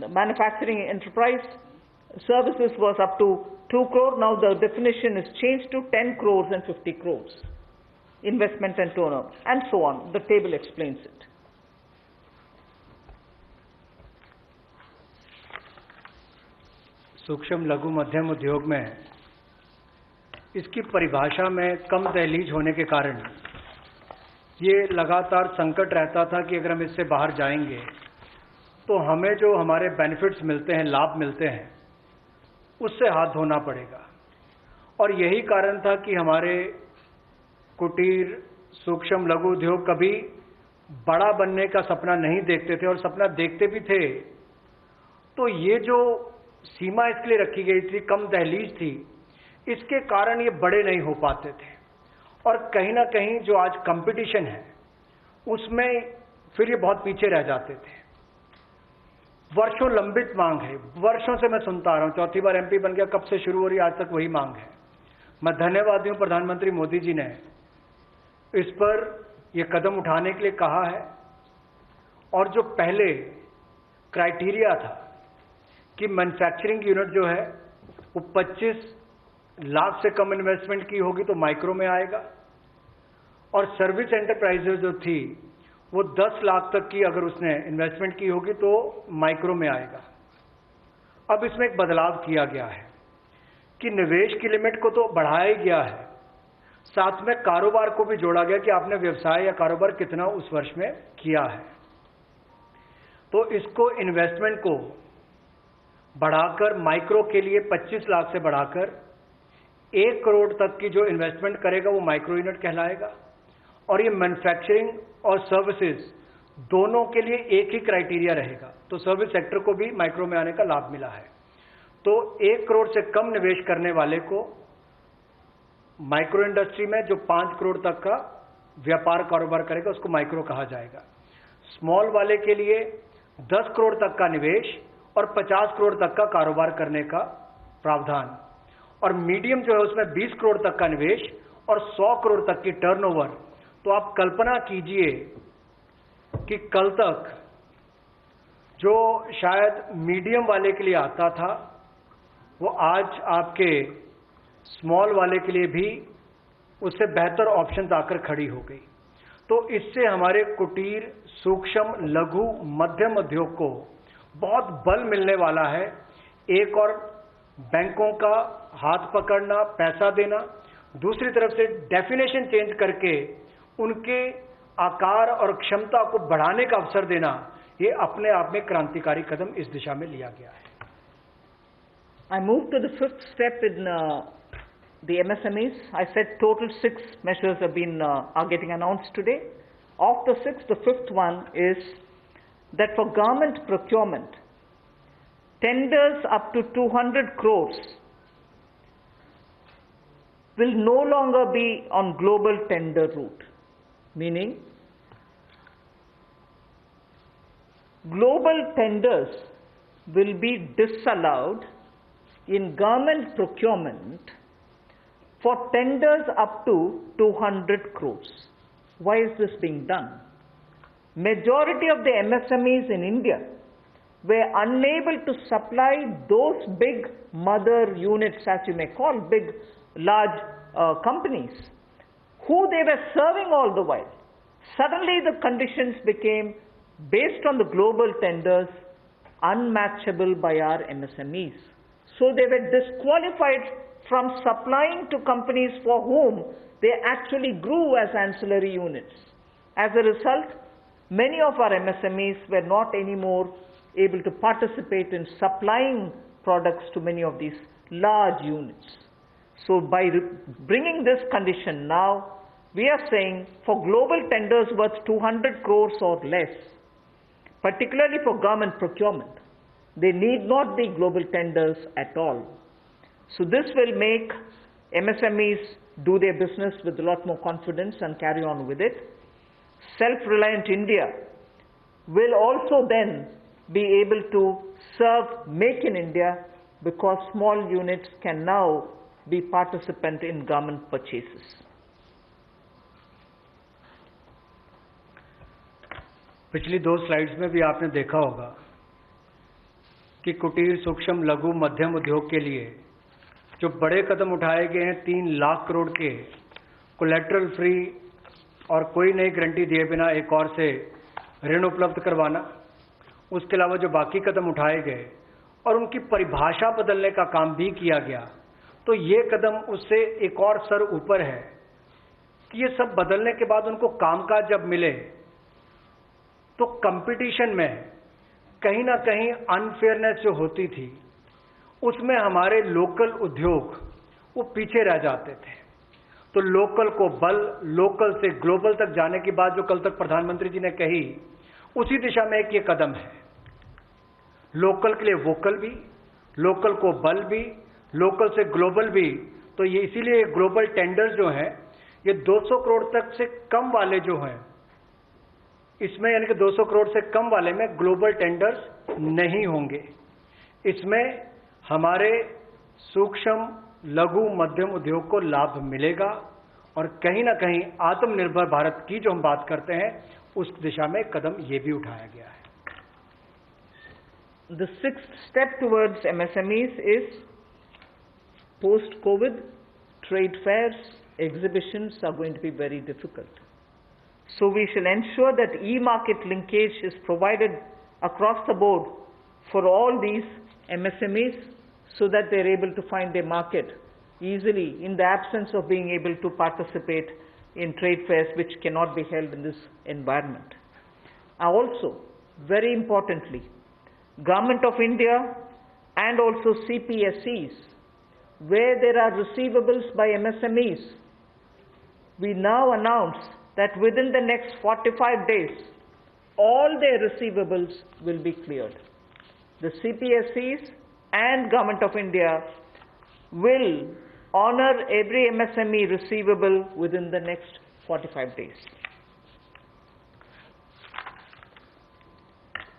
manufacturing enterprise. Services was up to 2 crore. Now the definition is changed to 10 crores and 50 crores. Investment and turnover. And so on. The table explains it. सूक्ष्म लघु मध्यम उद्योग में इसकी परिभाषा में कम दहलीज होने के कारण ये लगातार संकट रहता था कि अगर हम इससे बाहर जाएंगे तो हमें जो हमारे बेनिफिट्स मिलते हैं, लाभ मिलते हैं, उससे हाथ धोना पड़ेगा। और यही कारण था कि हमारे कुटीर सूक्ष्म लघु उद्योग कभी बड़ा बनने का सपना नहीं देखते थे, और सपना देखते भी थे तो ये जो सीमा इसके लिए रखी गई थी, कम दहलीज थी, इसके कारण ये बड़े नहीं हो पाते थे। और कहीं ना कहीं जो आज कंपटीशन है उसमें फिर ये बहुत पीछे रह जाते थे। वर्षों लंबित मांग है, वर्षों से मैं सुनता आ रहा हूं, चौथी बार एमपी बन गया, कब से शुरू हो रही, आज तक वही मांग है। मैं धन्यवादी हूं प्रधानमंत्री मोदी जी ने इस पर यह कदम उठाने के लिए कहा है। और जो पहले क्राइटेरिया था कि मैन्युफैक्चरिंग यूनिट जो है वो 25 लाख से कम इन्वेस्टमेंट की होगी तो माइक्रो में आएगा, और सर्विस एंटरप्राइजेज जो थी वो 10 लाख तक की अगर उसने इन्वेस्टमेंट की होगी तो माइक्रो में आएगा। अब इसमें एक बदलाव किया गया है कि निवेश की लिमिट को तो बढ़ाया ही गया है, साथ में कारोबार को भी जोड़ा गया कि आपने व्यवसाय या कारोबार कितना उस वर्ष में किया है। तो इसको इन्वेस्टमेंट को बढ़ाकर माइक्रो के लिए 25 लाख से बढ़ाकर 1 करोड़ तक की जो इन्वेस्टमेंट करेगा वो माइक्रो यूनिट कहलाएगा। और ये मैन्युफैक्चरिंग और सर्विसेज दोनों के लिए एक ही क्राइटेरिया रहेगा, तो सर्विस सेक्टर को भी माइक्रो में आने का लाभ मिला है। तो 1 करोड़ से कम निवेश करने वाले को माइक्रो इंडस्ट्री में जो 5 करोड़ तक का व्यापार कारोबार करेगा उसको माइक्रो कहा जाएगा। स्मॉल वाले के लिए 10 करोड़ तक का निवेश और 50 करोड़ तक का कारोबार करने का प्रावधान, और मीडियम जो है उसमें 20 करोड़ तक का निवेश और 100 करोड़ तक की टर्नओवर। तो आप कल्पना कीजिए कि कल तक जो शायद मीडियम वाले के लिए आता था वो आज आपके स्मॉल वाले के लिए भी उससे बेहतर ऑप्शंस आकर खड़ी हो गई। तो इससे हमारे कुटीर, सूक्ष्म, लघु, मध्यम उद्योग को बहुत बल मिलने वाला है। एक और बैंकों का हाथ पकड़ना, पैसा देना, दूसरी तरफ से डेफिनेशन चेंज करके उनके आकार और क्षमता को बढ़ाने का अवसर देना, ये अपने आप में क्रांतिकारी कदम इस दिशा में लिया गया है। I move to the fifth step in the MSMEs. I said total 6 measures have been are getting announced today. Of the 6, the fifth one is that for government procurement, tenders up to 200 crores will no longer be on global tender route, meaning global tenders will be disallowed in government procurement for tenders up to 200 crores. Why is this being done? Majority of the MSMEs in India were unable to supply those big mother units, as you may call, big, large companies, who they were serving all the while. Suddenly the conditions became, based on the global tenders, unmatchable by our MSMEs. So they were disqualified from supplying to companies for whom they actually grew as ancillary units. As a result, many of our MSMEs were not anymore able to participate in supplying products to many of these large units. So by bringing this condition now, we are saying for global tenders worth 200 crores or less, particularly for government procurement, they need not be global tenders at all. So this will make MSMEs do their business with a lot more confidence and carry on with it. Self-reliant India will also then be able to serve Make in India, because small units can now be participant in government purchases. पिछली 2 slides में भी आपने देखा होगा कि कुटीर, सूक्ष्म, लघु, मध्यम उद्योग के लिए जो बड़े कदम उठाए गए हैं, 3 लाख करोड़ के कोलैटरल फ्री और कोई नई गारंटी दिए बिना एक और से ऋण उपलब्ध करवाना, उसके अलावा जो बाकी कदम उठाए गए और उनकी परिभाषा बदलने का काम भी किया गया, तो ये कदम उससे एक और स्तर ऊपर है कि ये सब बदलने के बाद उनको कामकाज जब मिले तो कंपटीशन में कहीं ना कहीं अनफेयरनेस जो होती थी उसमें हमारे लोकल उद्योग वो पीछे रह जाते थे। तो लोकल को बल, लोकल से ग्लोबल तक जाने की बात जो कल तक प्रधानमंत्री जी ने कही, उसी दिशा में एक ये कदम है। लोकल के लिए वोकल भी, लोकल को बल भी, लोकल से ग्लोबल भी। तो ये इसीलिए ग्लोबल टेंडर्स जो हैं, ये 200 करोड़ तक से कम वाले जो हैं इसमें यानी कि 200 करोड़ से कम वाले में ग्लोबल टेंडर्स नहीं होंगे। इसमें हमारे सूक्ष्म लघु मध्यम उद्योग को लाभ मिलेगा और कहीं ना कहीं आत्मनिर्भर भारत की जो हम बात करते हैं उस दिशा में कदम ये भी उठाया गया है। The sixth step towards MSMEs is post-COVID trade fairs, exhibitions are going to be very difficult. So we shall ensure that e-market linkage is provided across the board for all these MSMEs so that they are able to find a market easily in the absence of being able to participate in trade fairs which cannot be held in this environment. Also, very importantly, Government of India and also CPSEs, where there are receivables by MSMEs, we now announce that within the next 45 days, all their receivables will be cleared. The CPSEs and Government of India will honor every MSME receivable within the next 45 days.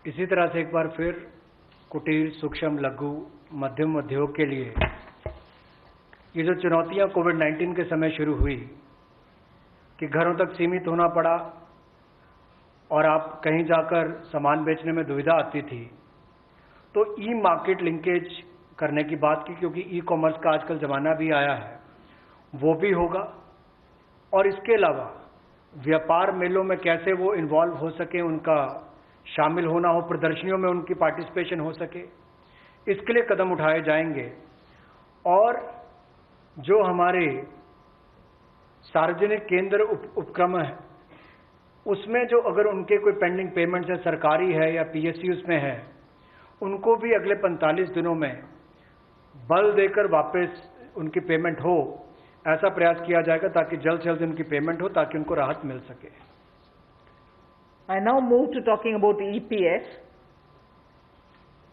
इसी तरह से एक बार फिर कुटीर सूक्ष्म लघु मध्यम उद्योग के लिए ये जो चुनौतियां कोविड-19 के समय शुरू हुई कि घरों तक सीमित होना पड़ा और आप कहीं जाकर सामान बेचने में दुविधा आती थी, तो ई मार्केट लिंकेज करने की बात की, क्योंकि ई कॉमर्स का आजकल ज़माना भी आया है, वो भी होगा। और इसके अलावा व्यापार मेलों में कैसे वो इन्वॉल्व हो सके, उनका शामिल होना हो, प्रदर्शनियों में उनकी पार्टिसिपेशन हो सके, इसके लिए कदम उठाए जाएंगे। और जो हमारे सार्वजनिक केंद्र उपक्रम है, उसमें जो अगर उनके कोई पेंडिंग पेमेंट्स है, सरकारी है या पीएसयू उसमें है, उनको भी अगले 45 दिनों में बल देकर वापस उनकी पेमेंट हो, ऐसा प्रयास किया जाएगा ताकि जल्द से जल्द उनकी पेमेंट हो, ताकि उनको राहत मिल सके। I now move to talking about EPF.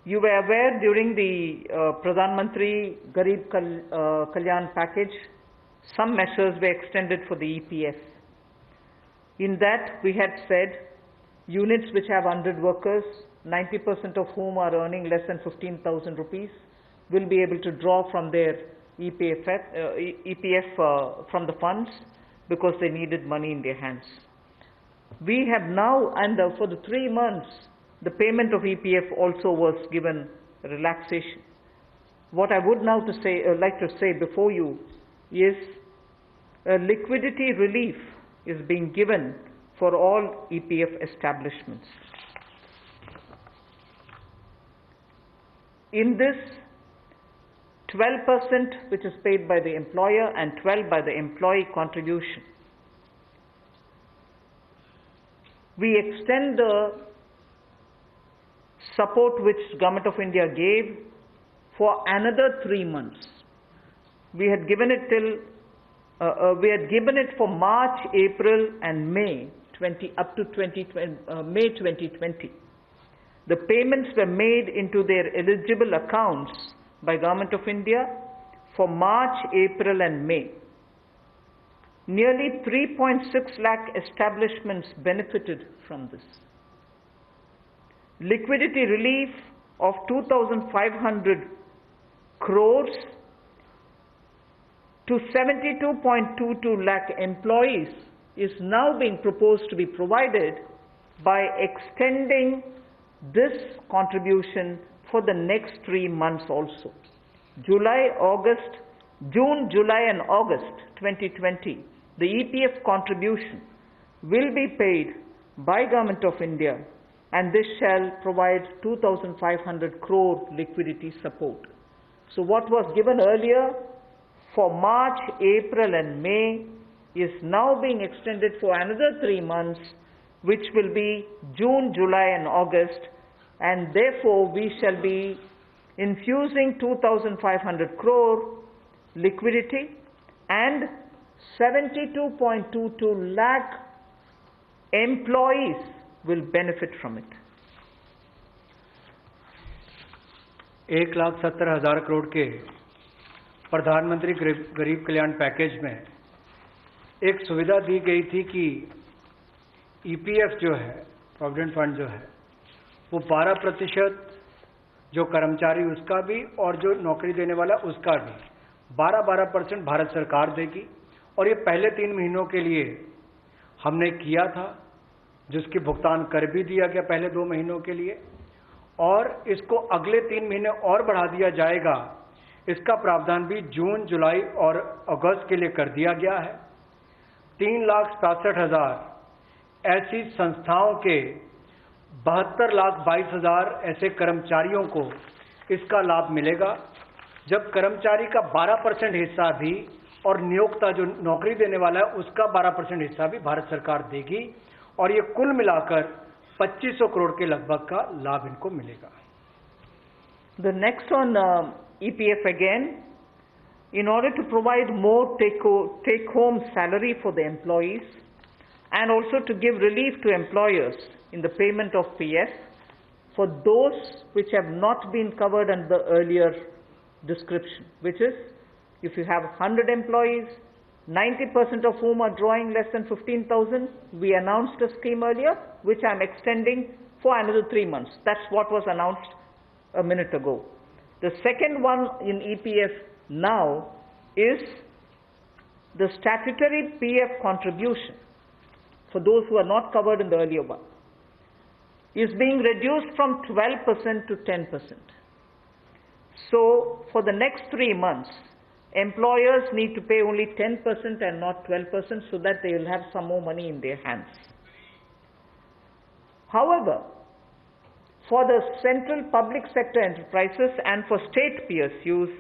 You were aware during the Pradhan Mantri Garib Kalyan package, some measures were extended for the EPF. In that, we had said units which have 100 workers, 90% of whom are earning less than 15,000 rupees, will be able to draw from their EPF from the funds because they needed money in their hands. We have now, and for the 3 months, the payment of EPF also was given relaxation. What I would now like to say before you is liquidity relief is being given for all EPF establishments. In this, 12% which is paid by the employer and 12% by the employee contribution. We extend the support which Government of India gave for another 3 months. We had given it for March, April, and May up to May 2020. The payments were made into their eligible accounts by Government of India for March, April, and May. Nearly 3.6 lakh establishments benefited from this. Liquidity relief of 2,500 crores to 72.22 lakh employees is now being proposed to be provided by extending this contribution for the next 3 months also. June, July, and August 2020, the EPF contribution will be paid by Government of India, and this shall provide 2,500 crore liquidity support. So what was given earlier for March, April, and May is now being extended for another 3 months, which will be June, July, and August, and therefore we shall be infusing 2,500 crore liquidity, and 72.22 lakh employees will benefit from it. 1,70,000 crore के प्रधानमंत्री गरीब कल्याण package में एक सुविधा दी गई थी कि EPF जो है प्रोविडेंट फंड जो है वो 12% जो कर्मचारी उसका भी और जो नौकरी देने वाला उसका भी 12% भारत सरकार देगी। और ये पहले 3 महीनों के लिए हमने किया था, जिसकी भुगतान कर भी दिया गया पहले 2 महीनों के लिए, और इसको अगले 3 महीने और बढ़ा दिया जाएगा। इसका प्रावधान भी जून, जुलाई और अगस्त के लिए कर दिया गया है। 3,67,000 ऐसी संस्थाओं के 72,22,000 ऐसे कर्मचारियों को इसका लाभ मिलेगा, जब कर्मचारी का 12% हिस्सा भी और नियोक्ता जो नौकरी देने वाला है उसका 12% हिस्सा भी भारत सरकार देगी, और ये कुल मिलाकर 2500 करोड़ के लगभग का लाभ इनको मिलेगा। The next on EPF again, in order to provide more take-home salary for the employees and also to give relief to employers in the payment of PF for those which have not been covered under the earlier description, which is if you have 100 employees, 90% of whom are drawing less than 15,000, we announced a scheme earlier, which I'm extending for another 3 months. That's what was announced a minute ago. The second one in EPF now is the Statutory Pf Contribution for those who are not covered in the earlier one is being reduced from 12% to 10%. So for the next 3 months, employers need to pay only 10% and not 12% so that they will have some more money in their hands. However, for the central public sector enterprises and for state PSUs,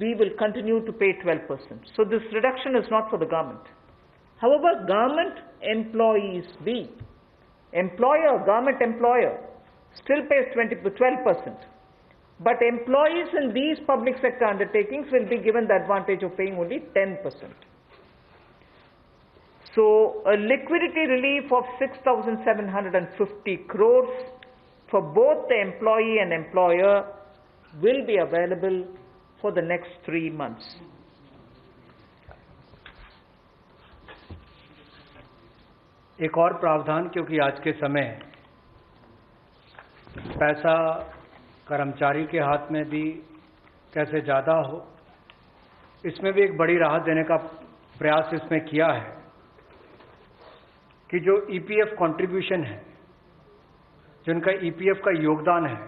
we will continue to pay 12%. So this reduction is not for the government. However, government employees government employer still pays 12%. But employees in these public sector undertakings will be given the advantage of paying only 10%. So a liquidity relief of 6,750 crores for both the employee and employer will be available for the next 3 months. एक और प्रावधान, क्योंकि आज के समय पैसा कर्मचारी के हाथ में भी कैसे ज़्यादा हो, इसमें भी एक बड़ी राहत देने का प्रयास इसमें किया है कि जो ईपीएफ कंट्रीब्यूशन है, जिनका ईपीएफ का योगदान है,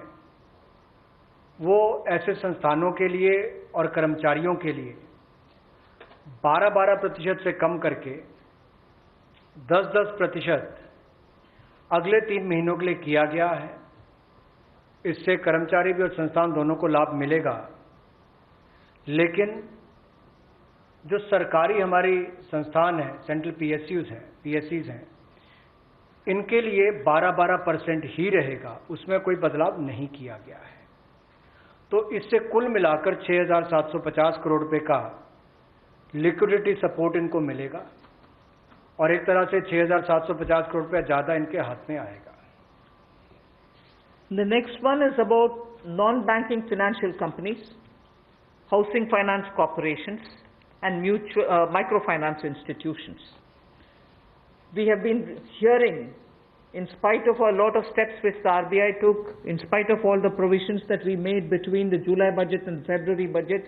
वो ऐसे संस्थानों के लिए और कर्मचारियों के लिए 12% से कम करके 10% अगले 3 महीनों के लिए किया गया है। इससे कर्मचारी भी और संस्थान दोनों को लाभ मिलेगा। लेकिन जो सरकारी हमारी संस्थान है, सेंट्रल पीएससीज हैं, इनके लिए 12% ही रहेगा, उसमें कोई बदलाव नहीं किया गया है। तो इससे कुल मिलाकर 6,750 करोड़ रुपए का लिक्विडिटी सपोर्ट इनको मिलेगा और एक तरह से 6,750 करोड़ रुपया ज़्यादा इनके हाथ में आएगा। The next one is about non-banking financial companies, housing finance corporations, and microfinance institutions. We have been hearing, in spite of a lot of steps which the RBI took, in spite of all the provisions that we made between the July budget and the February budget,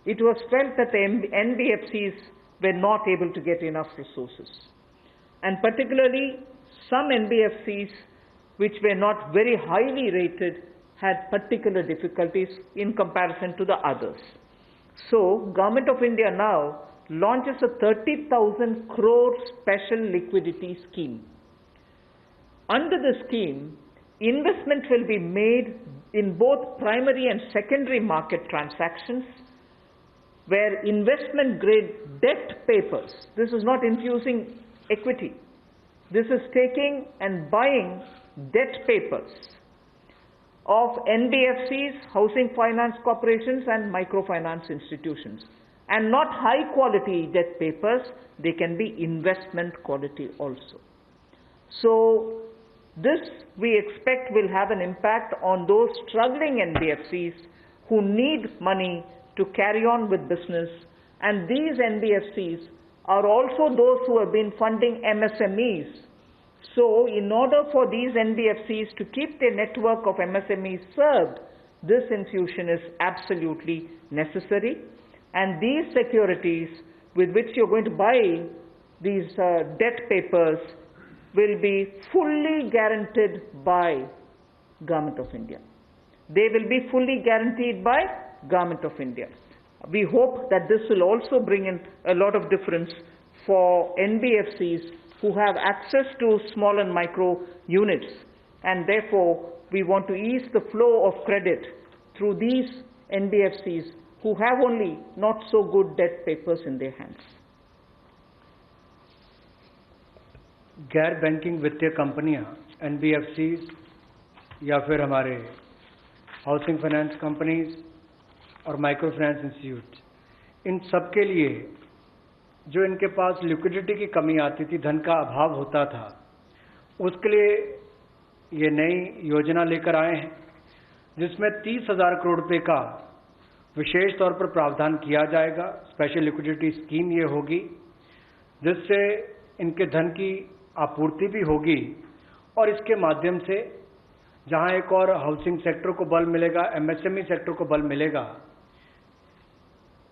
it was felt that the NBFCs were not able to get enough resources. And particularly, some NBFCs which were not very highly rated had particular difficulties in comparison to the others. So, Government of India now launches a 30,000 crore special liquidity scheme. Under the scheme, investment will be made in both primary and secondary market transactions where investment grade debt papers, this is not infusing equity, this is taking and buying debt papers of NBFCs, housing finance corporations and microfinance institutions, and not high quality debt papers, they can be investment quality also. So this we expect will have an impact on those struggling NBFCs who need money to carry on with business, and these NBFCs are also those who have been funding MSMEs So in order for these NBFCs to keep their network of MSMEs served, this infusion is absolutely necessary. And these securities with which you're going to buy these debt papers will be fully guaranteed by Government of India. They will be fully guaranteed by Government of India. We hope that this will also bring in a lot of difference for NBFCs who have access to small and micro units, and therefore we want to ease the flow of credit through these NBFCs who have only not so good debt papers in their hands. गैर banking वित्तीय कंपनियां NBFCs या फिर हमारे housing finance companies और micro finance institute, इन सब के लिए जो इनके पास लिक्विडिटी की कमी आती थी, धन का अभाव होता था, उसके लिए ये नई योजना लेकर आए हैं जिसमें 30,000 करोड़ रुपए का विशेष तौर पर प्रावधान किया जाएगा। स्पेशल लिक्विडिटी स्कीम ये होगी जिससे इनके धन की आपूर्ति भी होगी और इसके माध्यम से जहां एक और हाउसिंग सेक्टर को बल मिलेगा, MSME सेक्टर को बल मिलेगा,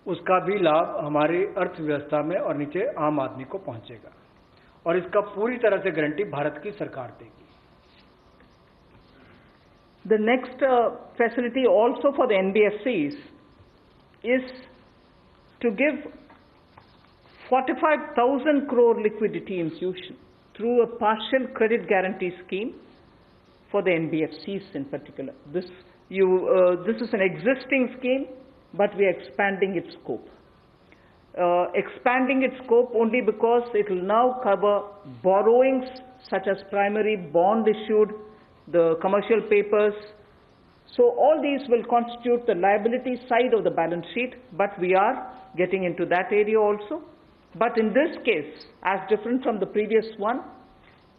उसका भी लाभ हमारी अर्थव्यवस्था में और नीचे आम आदमी को पहुंचेगा और इसका पूरी तरह से गारंटी भारत की सरकार देगी। The next facility also for the NBFCs is to give 45,000 crore liquidity infusion through a partial credit guarantee scheme for the NBFCs in particular. This is an existing scheme, but we are expanding its scope. Expanding its scope only because it will now cover borrowings such as primary bond issued, the commercial papers. So all these will constitute the liability side of the balance sheet, but we are getting into that area also. But in this case, as different from the previous one,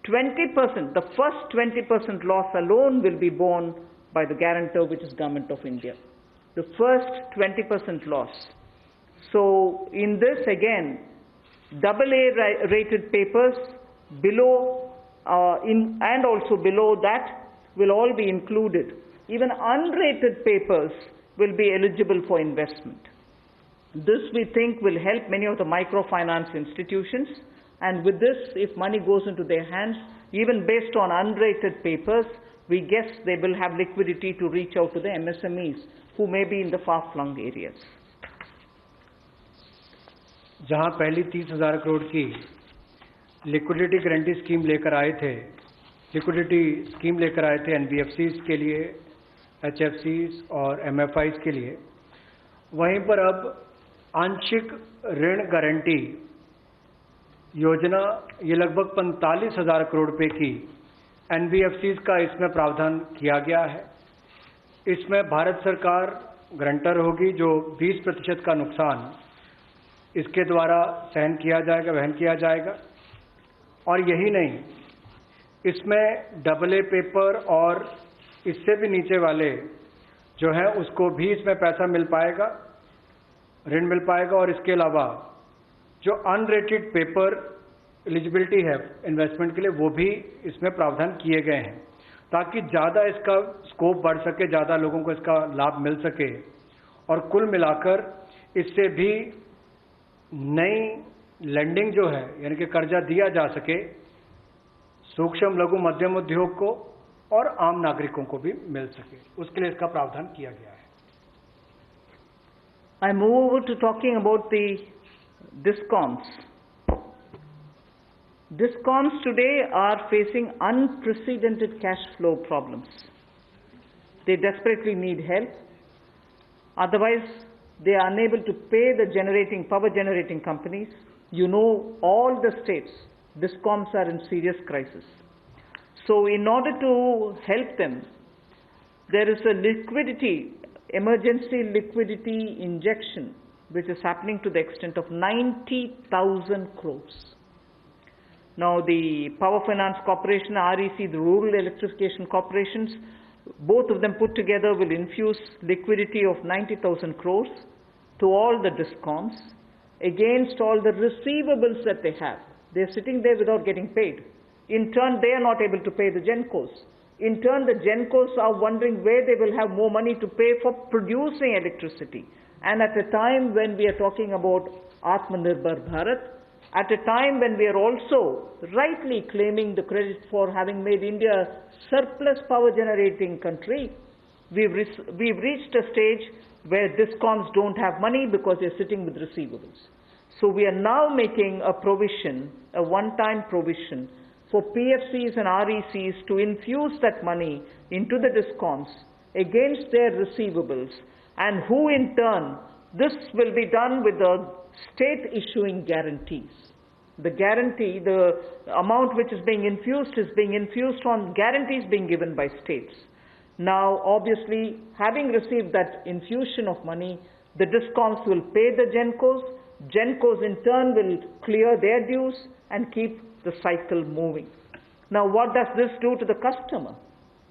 20%, the first 20% loss alone will be borne by the guarantor, which is Government of India. The first 20% loss. So in this again, AA rated papers below and also below that will all be included. Even unrated papers will be eligible for investment. This we think will help many of the microfinance institutions, and with this, if money goes into their hands, even based on unrated papers, we guess they will have liquidity to reach out to the MSMEs who may be in the far-flung areas. जहां पहली 30,000 करोड़ की liquidity guarantee scheme लेकर आए थे, NBFCs के लिए, HFCs और MFIs के लिए, वहीं पर अब आंशिक ऋण गारंटी योजना ये लगभग 45,000 करोड़ रुपए की NBFCs का इसमें प्रावधान किया गया है। इसमें भारत सरकार गारंटर होगी, जो 20% का नुकसान इसके द्वारा वहन किया जाएगा। और यही नहीं, इसमें AA पेपर और इससे भी नीचे वाले जो हैं उसको भी इसमें पैसा मिल पाएगा, ऋण मिल पाएगा। और इसके अलावा जो अनरेटेड पेपर एलिजिबिलिटी है इन्वेस्टमेंट के लिए, वो भी इसमें प्रावधान किए गए हैं ताकि ज़्यादा इसका स्कोप बढ़ सके, ज़्यादा लोगों को इसका लाभ मिल सके और कुल मिलाकर इससे भी नई लेंडिंग जो है, यानी कि कर्जा दिया जा सके सूक्ष्म लघु मध्यम उद्योग को और आम नागरिकों को भी मिल सके, उसके लिए इसका प्रावधान किया गया है। I move over to talking about the DISCOMs. DISCOMs today are facing unprecedented cash flow problems. They desperately need help. Otherwise, they are unable to pay the power generating companies. You know, all the states, DISCOMs are in serious crisis. So in order to help them, there is a emergency liquidity injection which is happening to the extent of 90,000 crores. Now the Power Finance Corporation, REC, the Rural Electrification Corporations, both of them put together will infuse liquidity of 90,000 crores to all the DISCOMs against all the receivables that they have. They're sitting there without getting paid. In turn, they are not able to pay the Gencos. In turn, the Gencos are wondering where they will have more money to pay for producing electricity. And at a time when we are talking about Atmanirbhar Bharat, at a time when we are also rightly claiming the credit for having made India a surplus power generating country, we've reached a stage where DISCOMs don't have money because they're sitting with receivables. So we are now making a provision, a one-time provision for PFCs and RECs to infuse that money into the DISCOMs against their receivables, and who in turn, this will be done with the state issuing guarantees. The guarantee, the amount which is being infused on guarantees being given by states. Now, obviously, having received that infusion of money, the DISCOMs will pay the Gencos. Gencos in turn will clear their dues and keep the cycle moving. Now, what does this do to the customer?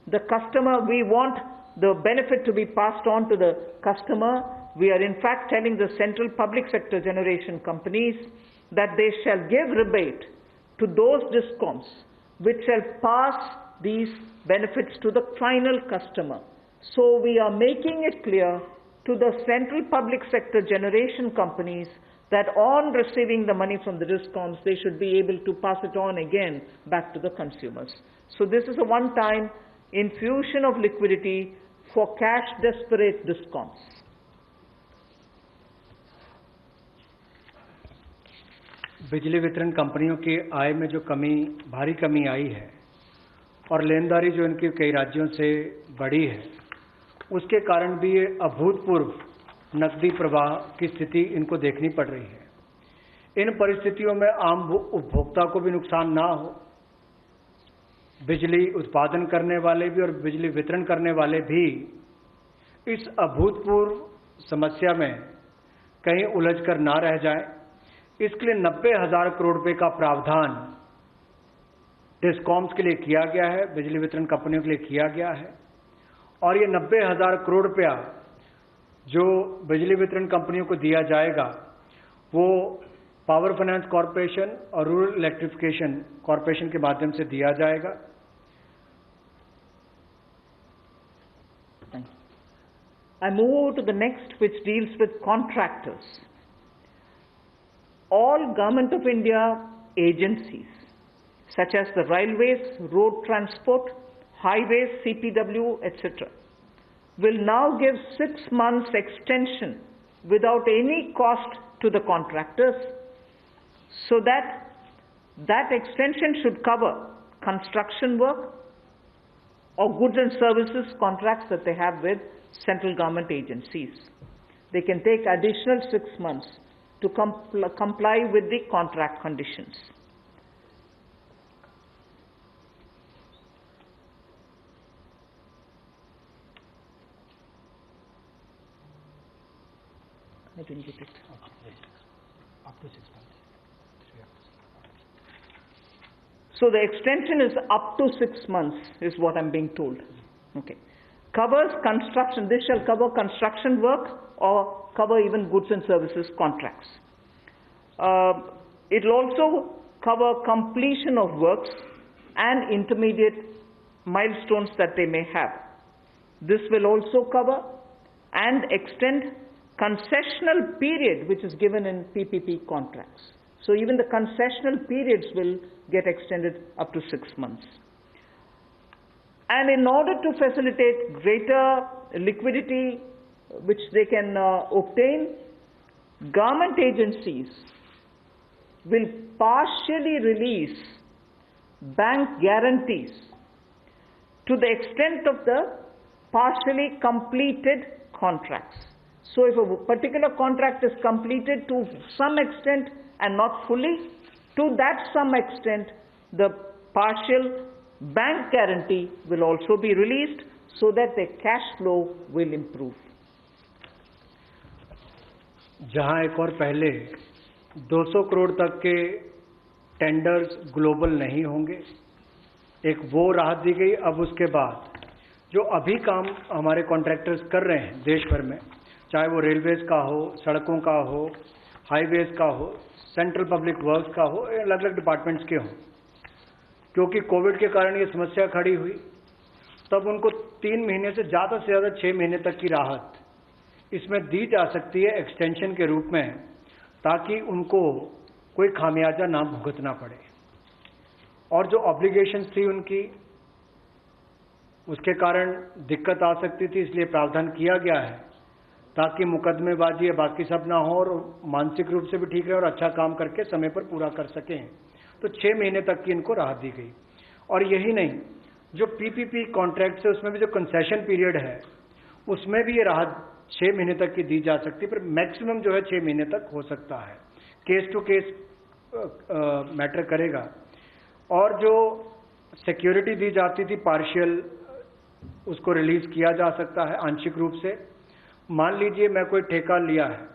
The customer, we want the benefit to be passed on to the customer. We are in fact telling the central public sector generation companies that they shall give rebate to those DISCOMs which shall pass these benefits to the final customer. So we are making it clear to the central public sector generation companies that on receiving the money from the DISCOMs, they should be able to pass it on again back to the consumers. So this is a one-time infusion of liquidity for cash desperate DISCOMs. बिजली वितरण कंपनियों की आय में जो भारी कमी आई है और लेनदारी जो इनके कई राज्यों से बढ़ी है, उसके कारण भी ये अभूतपूर्व नकदी प्रवाह की स्थिति इनको देखनी पड़ रही है। इन परिस्थितियों में आम उपभोक्ता को भी नुकसान ना हो, बिजली उत्पादन करने वाले भी और बिजली वितरण करने वाले भी इस अभूतपूर्व समस्या में कहीं उलझकर ना रह जाएं, इसके लिए 90,000 करोड़ रुपए का प्रावधान डिस्कॉम्स के लिए किया गया है, बिजली वितरण कंपनियों के लिए किया गया है। और ये 90,000 करोड़ रुपया जो बिजली वितरण कंपनियों को दिया जाएगा, वो पावर फाइनेंस कॉरपोरेशन और रूरल इलेक्ट्रिफिकेशन कॉरपोरेशन के माध्यम से दिया जाएगा। I move to the next, which deals with contractors. All Government of India agencies, such as the railways, road transport, highways, CPW, etc., will now give 6 months extension without any cost to the contractors, so that extension should cover construction work or goods and services contracts that they have with central government agencies. They can take additional 6 months to comply with the contract conditions. I didn't get it. Up to 6 months. So the extension is up to 6 months, is what I'm being told. Okay. Covers construction. This shall cover construction work or cover even goods and services contracts. It will also cover completion of works and intermediate milestones that they may have. This will also cover and extend concessional period which is given in PPP contracts. So even the concessional periods will get extended up to 6 months. And in order to facilitate greater liquidity which they can obtain, government agencies will partially release bank guarantees to the extent of the partially completed contracts. So if a particular contract is completed to some extent and not fully, to that some extent the partial bank guarantee will also be released so that the cash flow will improve. जहां एक और पहले 200 करोड़ तक के tenders global नहीं होंगे, एक वो राहत दी गई। अब उसके बाद जो अभी काम हमारे कॉन्ट्रैक्टर्स कर रहे हैं देश भर में, चाहे वो रेलवेज का हो, सड़कों का हो, हाईवेज का हो, सेंट्रल पब्लिक वर्क्स का हो, अलग अलग डिपार्टमेंट्स के हों, क्योंकि कोविड के कारण ये समस्या खड़ी हुई, तब उनको 3 महीने से ज़्यादा 6 महीने तक की राहत इसमें दी जा सकती है एक्सटेंशन के रूप में, ताकि उनको कोई खामियाजा ना भुगतना पड़े। और जो ऑब्लिगेशंस थी उनकी, उसके कारण दिक्कत आ सकती थी, इसलिए प्रावधान किया गया है ताकि मुकदमेबाजी या बाकी सब ना हो और मानसिक रूप से भी ठीक रहे और अच्छा काम करके समय पर पूरा कर सकें। तो 6 महीने तक की इनको राहत दी गई। और यही नहीं, जो पीपीपी कॉन्ट्रैक्ट है उसमें भी जो कंसेशन पीरियड है उसमें भी ये राहत 6 महीने तक की दी जा सकती है, पर मैक्सिमम जो है 6 महीने तक हो सकता है। केस टू केस मैटर करेगा। और जो सिक्योरिटी दी जाती थी पार्शियल, उसको रिलीज किया जा सकता है आंशिक रूप से। मान लीजिए मैं कोई ठेका लिया है,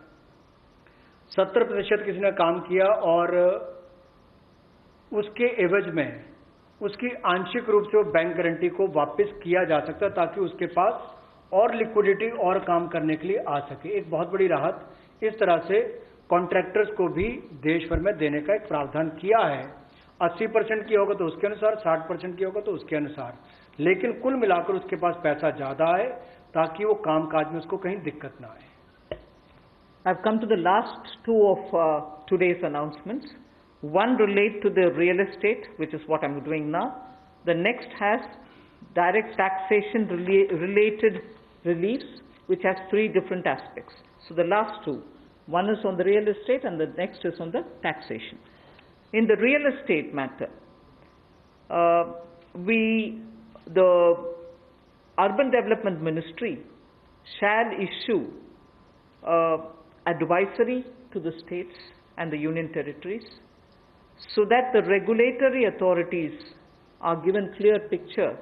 70% किसी ने काम किया और उसके एवज में उसकी आंशिक रूप से वो बैंक गारंटी को वापस किया जा सकता है, ताकि उसके पास और लिक्विडिटी और काम करने के लिए आ सके। एक बहुत बड़ी राहत इस तरह से कॉन्ट्रैक्टर्स को भी देश भर में देने का एक प्रावधान किया है। 80% की होगा तो उसके अनुसार, 60% की होगा तो उसके अनुसार, लेकिन कुल मिलाकर उसके पास पैसा ज्यादा आए ताकि वो कामकाज में उसको कहीं दिक्कत ना आए। I've come to the last two of today's announcements. One relate to the real estate, which is what I'm doing now. The next has direct taxation related reliefs, which has 3 different aspects. So the last two, one is on the real estate and the next is on the taxation. In the real estate matter, the Urban Development Ministry shall issue advisory to the states and the union territories so that the regulatory authorities are given clear picture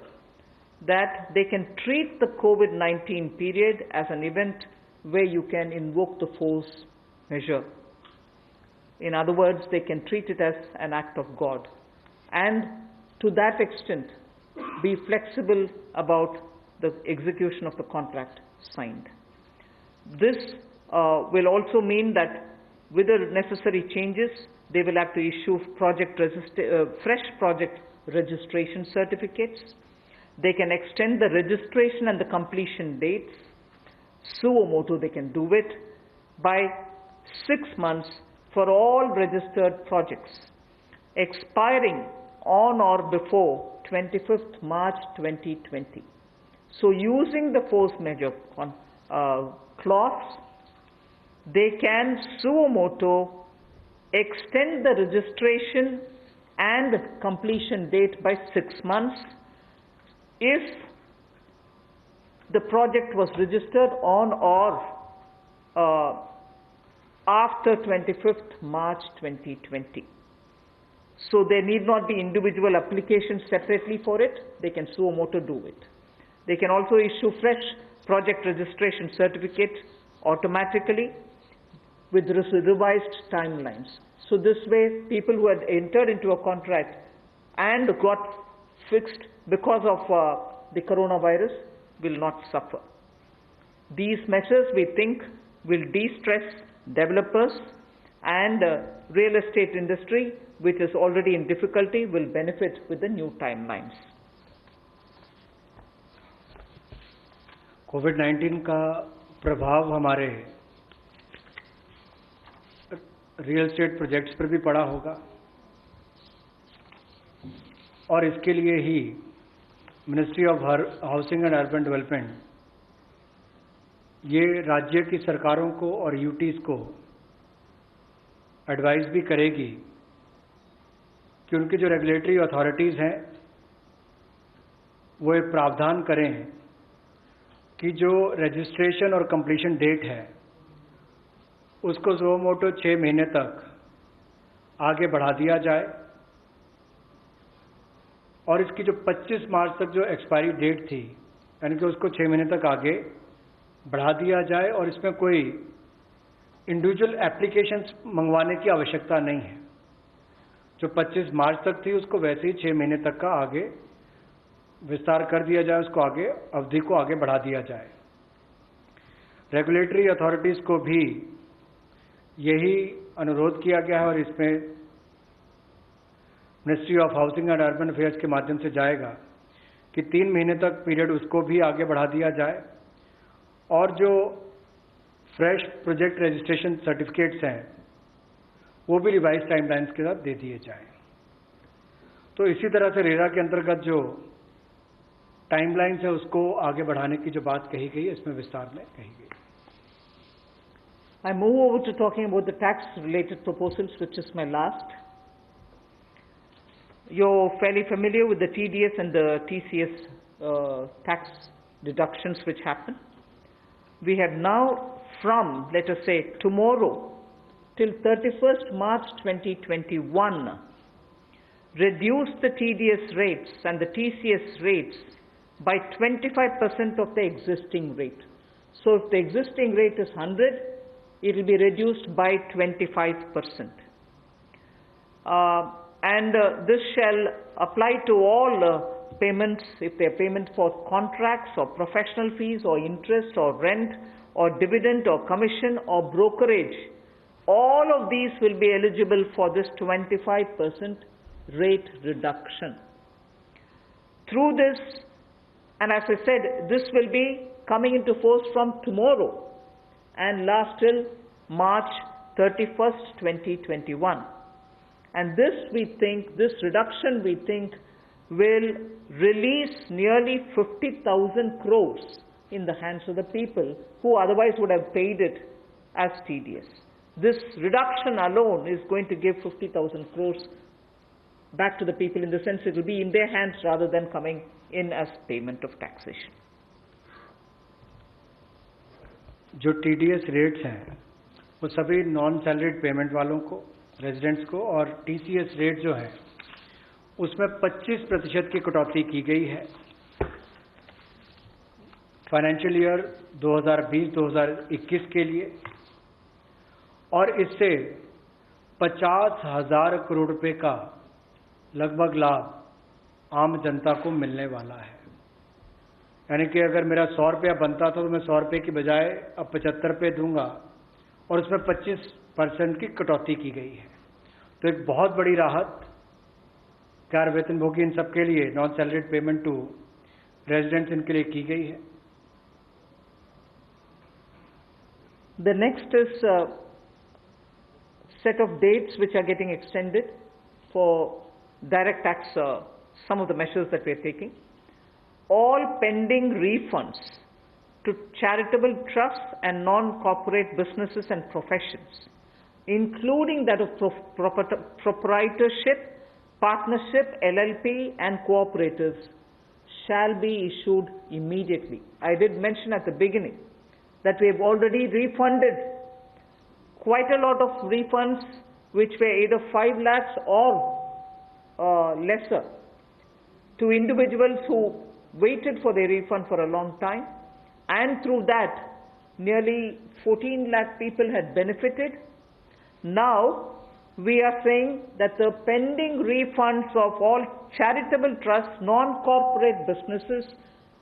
that they can treat the COVID-19 period as an event where you can invoke the force measure. In other words, they can treat it as an act of God, and to that extent be flexible about the execution of the contract signed. This will also mean that with the necessary changes, they will have to issue fresh project registration certificates. They can extend the registration and the completion dates. Suo motu, they can do it by 6 months for all registered projects, expiring on or before 25th March 2020. So using the force measure clause, they can suo motu extend the registration and completion date by 6 months if the project was registered on or after 25th March 2020. So there need not be individual applications separately for it. They can suo motu do it. They can also issue fresh project registration certificate automatically with revised timelines. So this way, people who had entered into a contract and got fixed because of the coronavirus will not suffer. These measures, we think, will de-stress developers, and real estate industry, which is already in difficulty, will benefit with the new timelines. कोविड-19 का प्रभाव हमारे real estate projects पर भी पड़ा होगा, और इसके लिए ही ministry of housing and urban development ये राज्य की सरकारों को और यूटीज को एडवाइस भी करेगी कि उनकी जो रेगुलेटरी अथॉरिटीज़ हैं वो एक प्रावधान करें कि जो रजिस्ट्रेशन और कंप्लीशन डेट है उसको सुओ मोटो 6 महीने तक आगे बढ़ा दिया जाए, और इसकी जो 25 मार्च तक जो एक्सपायरी डेट थी यानी कि उसको 6 महीने तक आगे बढ़ा दिया जाए, और इसमें कोई इंडिविजुअल एप्लीकेशंस मंगवाने की आवश्यकता नहीं है। जो 25 मार्च तक थी उसको वैसे ही 6 महीने तक का आगे विस्तार कर दिया जाए, उसको आगे अवधि को आगे बढ़ा दिया जाए। रेगुलेटरी अथॉरिटीज़ को भी यही अनुरोध किया गया है, और इसमें ministry of housing and urban affairs के माध्यम से जाएगा कि 3 महीने तक पीरियड उसको भी आगे बढ़ा दिया जाए और जो फ्रेश प्रोजेक्ट रजिस्ट्रेशन सर्टिफिकेट्स हैं वो भी रिवाइज टाइमलाइंस के साथ दे दिए जाएं। तो इसी तरह से रेरा के अंतर्गत जो टाइमलाइंस है उसको आगे बढ़ाने की जो बात कही गई है इसमें विस्तार में कही गई। I move over to talking about the tax-related proposals, which is my last. You're fairly familiar with the TDS and the TCS tax deductions which happen. We have now, from, let us say, tomorrow till 31st March 2021, reduced the TDS rates and the TCS rates by 25% of the existing rate. So if the existing rate is 100, it will be reduced by 25%. This shall apply to all payments, if they are payment for contracts or professional fees or interest or rent or dividend or commission or brokerage. All of these will be eligible for this 25% rate reduction. Through this, and as I said, this will be coming into force from tomorrow and last till March 31st, 2021. And this reduction we think will release nearly 50,000 crores in the hands of the people who otherwise would have paid it as TDS. This reduction alone is going to give 50,000 crores back to the people, in the sense it will be in their hands rather than coming in as payment of taxation. जो TDS rates हैं वो सभी non salaried payment वालों को, residents को, और TCS rate जो है उसमें 25% की कटौती की गई है फाइनेंशियल ईयर 2020-2021 के लिए, और इससे 50,000 करोड़ रुपए का लगभग लाभ आम जनता को मिलने वाला है। यानी कि अगर मेरा 100 रुपया बनता था तो मैं 100 रुपये की बजाय अब 75 रुपये दूंगा, और उसमें 25% की कटौती की गई है। तो एक बहुत बड़ी राहत गैर वेतनभोगी इन सबके लिए, non salaried payment to residents, इनके लिए की गई है। The next is a set of dates which are getting extended for direct tax, some of the measures that we are taking. All pending refunds to charitable trusts and non-corporate businesses and professions, including that of proprietorship, partnership, LLP and cooperatives, shall be issued immediately. I did mention at the beginning that we have already refunded quite a lot of refunds which were either 5 lakhs or lesser to individuals who waited for their refund for a long time, and through that nearly 14 lakh people had benefited. Now we are saying that the pending refunds of all charitable trusts, non-corporate businesses,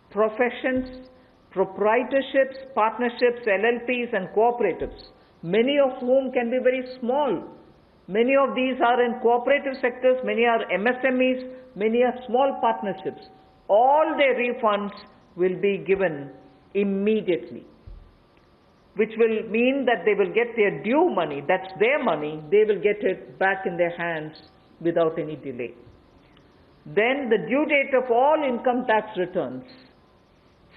professions, proprietorships, partnerships, LLPs and cooperatives, many of whom can be very small. Many of these are in cooperative sectors, many are MSMEs, many are small partnerships. All their refunds will be given immediately, which will mean that they will get their due money, that's their money, they will get it back in their hands without any delay. Then the due date of all income tax returns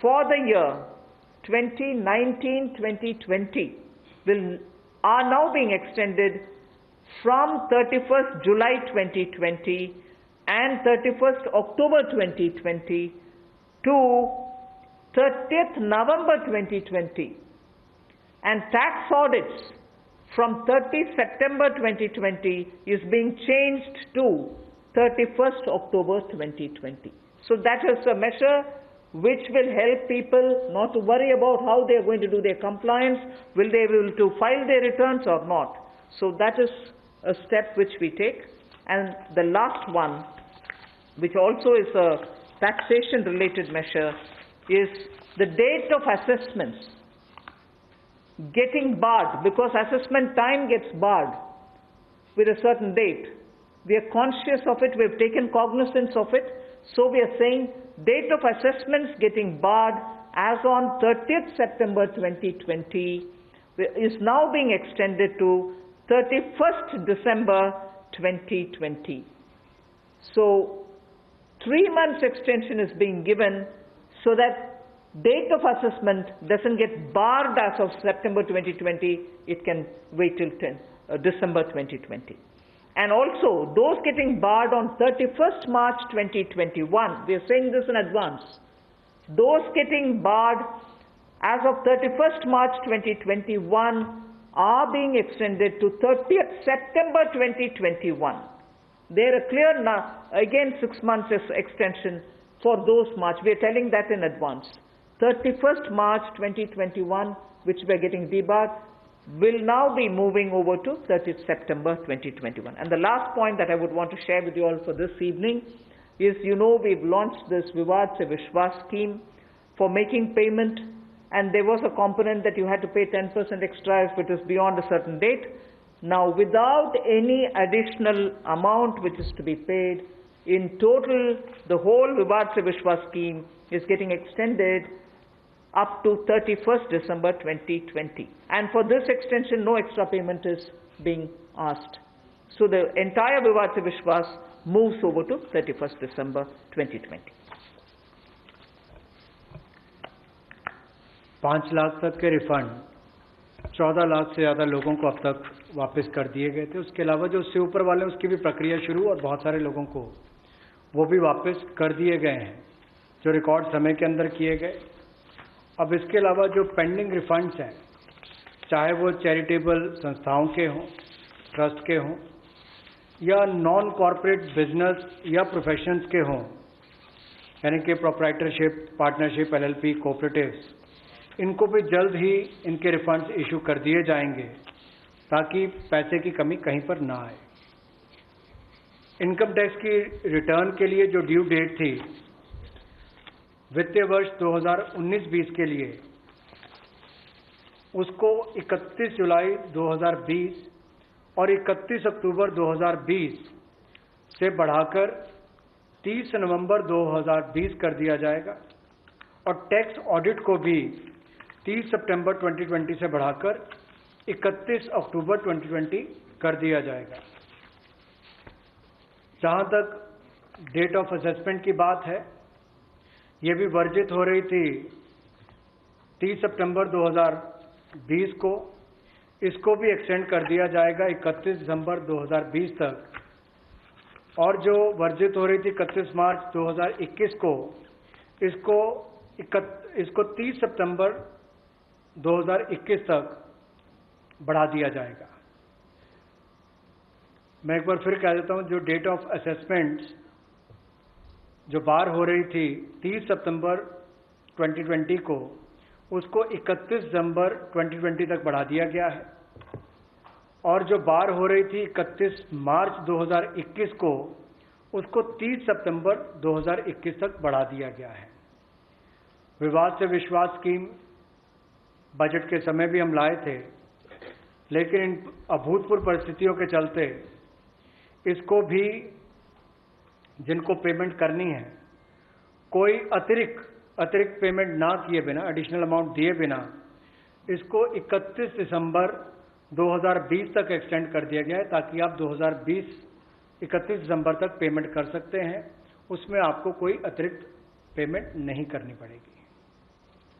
for the year 2019-2020 are now being extended from 31st July 2020 and 31st October 2020 to 30th November 2020, and tax audits from 30 September 2020 is being changed to 31st October 2020. So that is a measure which will help people not to worry about how they are going to do their compliance, will they be able to file their returns or not. So that is a step which we take. And the last one, which also is a taxation related measure, is the date of assessments getting barred, because assessment time gets barred with a certain date. We are conscious of it, we have taken cognizance of it, so we are saying date of assessments getting barred as on 30th September 2020 is now being extended to 31st December 2020. So 3 months extension is being given so that date of assessment doesn't get barred as of September 2020, it can wait till December 2020. And also, those getting barred on 31st March 2021, we are saying this in advance, those getting barred as of 31st March 2021 are being extended to 30th September 2021. There are clear now, again 6 months extension for those March. We are telling that in advance. 31st March 2021, which we are getting debarred, will now be moving over to 30th September 2021. And the last point that I would want to share with you all for this evening is, you know, we've launched this Vivad Se Vishwas scheme for making payment, and there was a component that you had to pay 10% extra if it is beyond a certain date. Now, without any additional amount which is to be paid, in total, the whole Vivad Se Vishwas scheme is getting extended up to 31st December 2020. And for this extension, no extra payment is being asked. So the entire Vivad Se Vishwas moves over to 31st December 2020. 5 lakh तक के refund 14 lakh से ज़्यादा लोगों को अब तक वापस कर दिए गए थे। उसके अलावा जो उससे ऊपर वाले उसकी भी प्रक्रिया शुरू, और बहुत सारे लोगों को वो भी वापस कर दिए गए हैं जो रिकॉर्ड समय के अंदर किए गए। अब इसके अलावा जो पेंडिंग रिफंड्स हैं, चाहे वो चैरिटेबल संस्थाओं के हों, ट्रस्ट के हों, या नॉन कॉरपोरेट बिजनेस या प्रोफेशंस के हों, यानी कि प्रोप्राइटरशिप, पार्टनरशिप, एलएलपी, कोऑपरेटिव्स, इनको भी जल्द ही इनके रिफंड्स इशू कर दिए जाएंगे ताकि पैसे की कमी कहीं पर ना आए। इनकम टैक्स की रिटर्न के लिए जो ड्यू डेट थी वित्तीय वर्ष 2019-20 के लिए, उसको 31 जुलाई 2020 और 31 अक्टूबर 2020 से बढ़ाकर 30 नवंबर 2020 कर दिया जाएगा, और टैक्स ऑडिट को भी 30 सितंबर 2020 से बढ़ाकर 31 अक्टूबर 2020 कर दिया जाएगा। जहां तक डेट ऑफ असेसमेंट की बात है, ये भी वर्जित हो रही थी 30 सितंबर 2020 को, इसको भी एक्सटेंड कर दिया जाएगा 31 दिसंबर 2020 तक, और जो वर्जित हो रही थी 31 मार्च 2021 को, इसको 30 सितंबर 2021 तक बढ़ा दिया जाएगा। मैं एक बार फिर कह देता हूं, जो डेट ऑफ असेसमेंट्स जो बार हो रही थी 30 सितंबर 2020 को, उसको 31 दिसंबर 2020 तक बढ़ा दिया गया है, और जो बार हो रही थी 31 मार्च 2021 को, उसको 30 सितंबर 2021 तक बढ़ा दिया गया है। विवाद से विश्वास स्कीम बजट के समय भी हम लाए थे, लेकिन इन अभूतपूर्व परिस्थितियों के चलते इसको भी, जिनको पेमेंट करनी है, कोई अतिरिक्त पेमेंट ना किए बिना, एडिशनल अमाउंट दिए बिना, इसको 31 दिसंबर 2020 तक एक्सटेंड कर दिया गया है, ताकि आप 2020 31 दिसंबर तक पेमेंट कर सकते हैं। उसमें आपको कोई अतिरिक्त पेमेंट नहीं करनी पड़ेगी।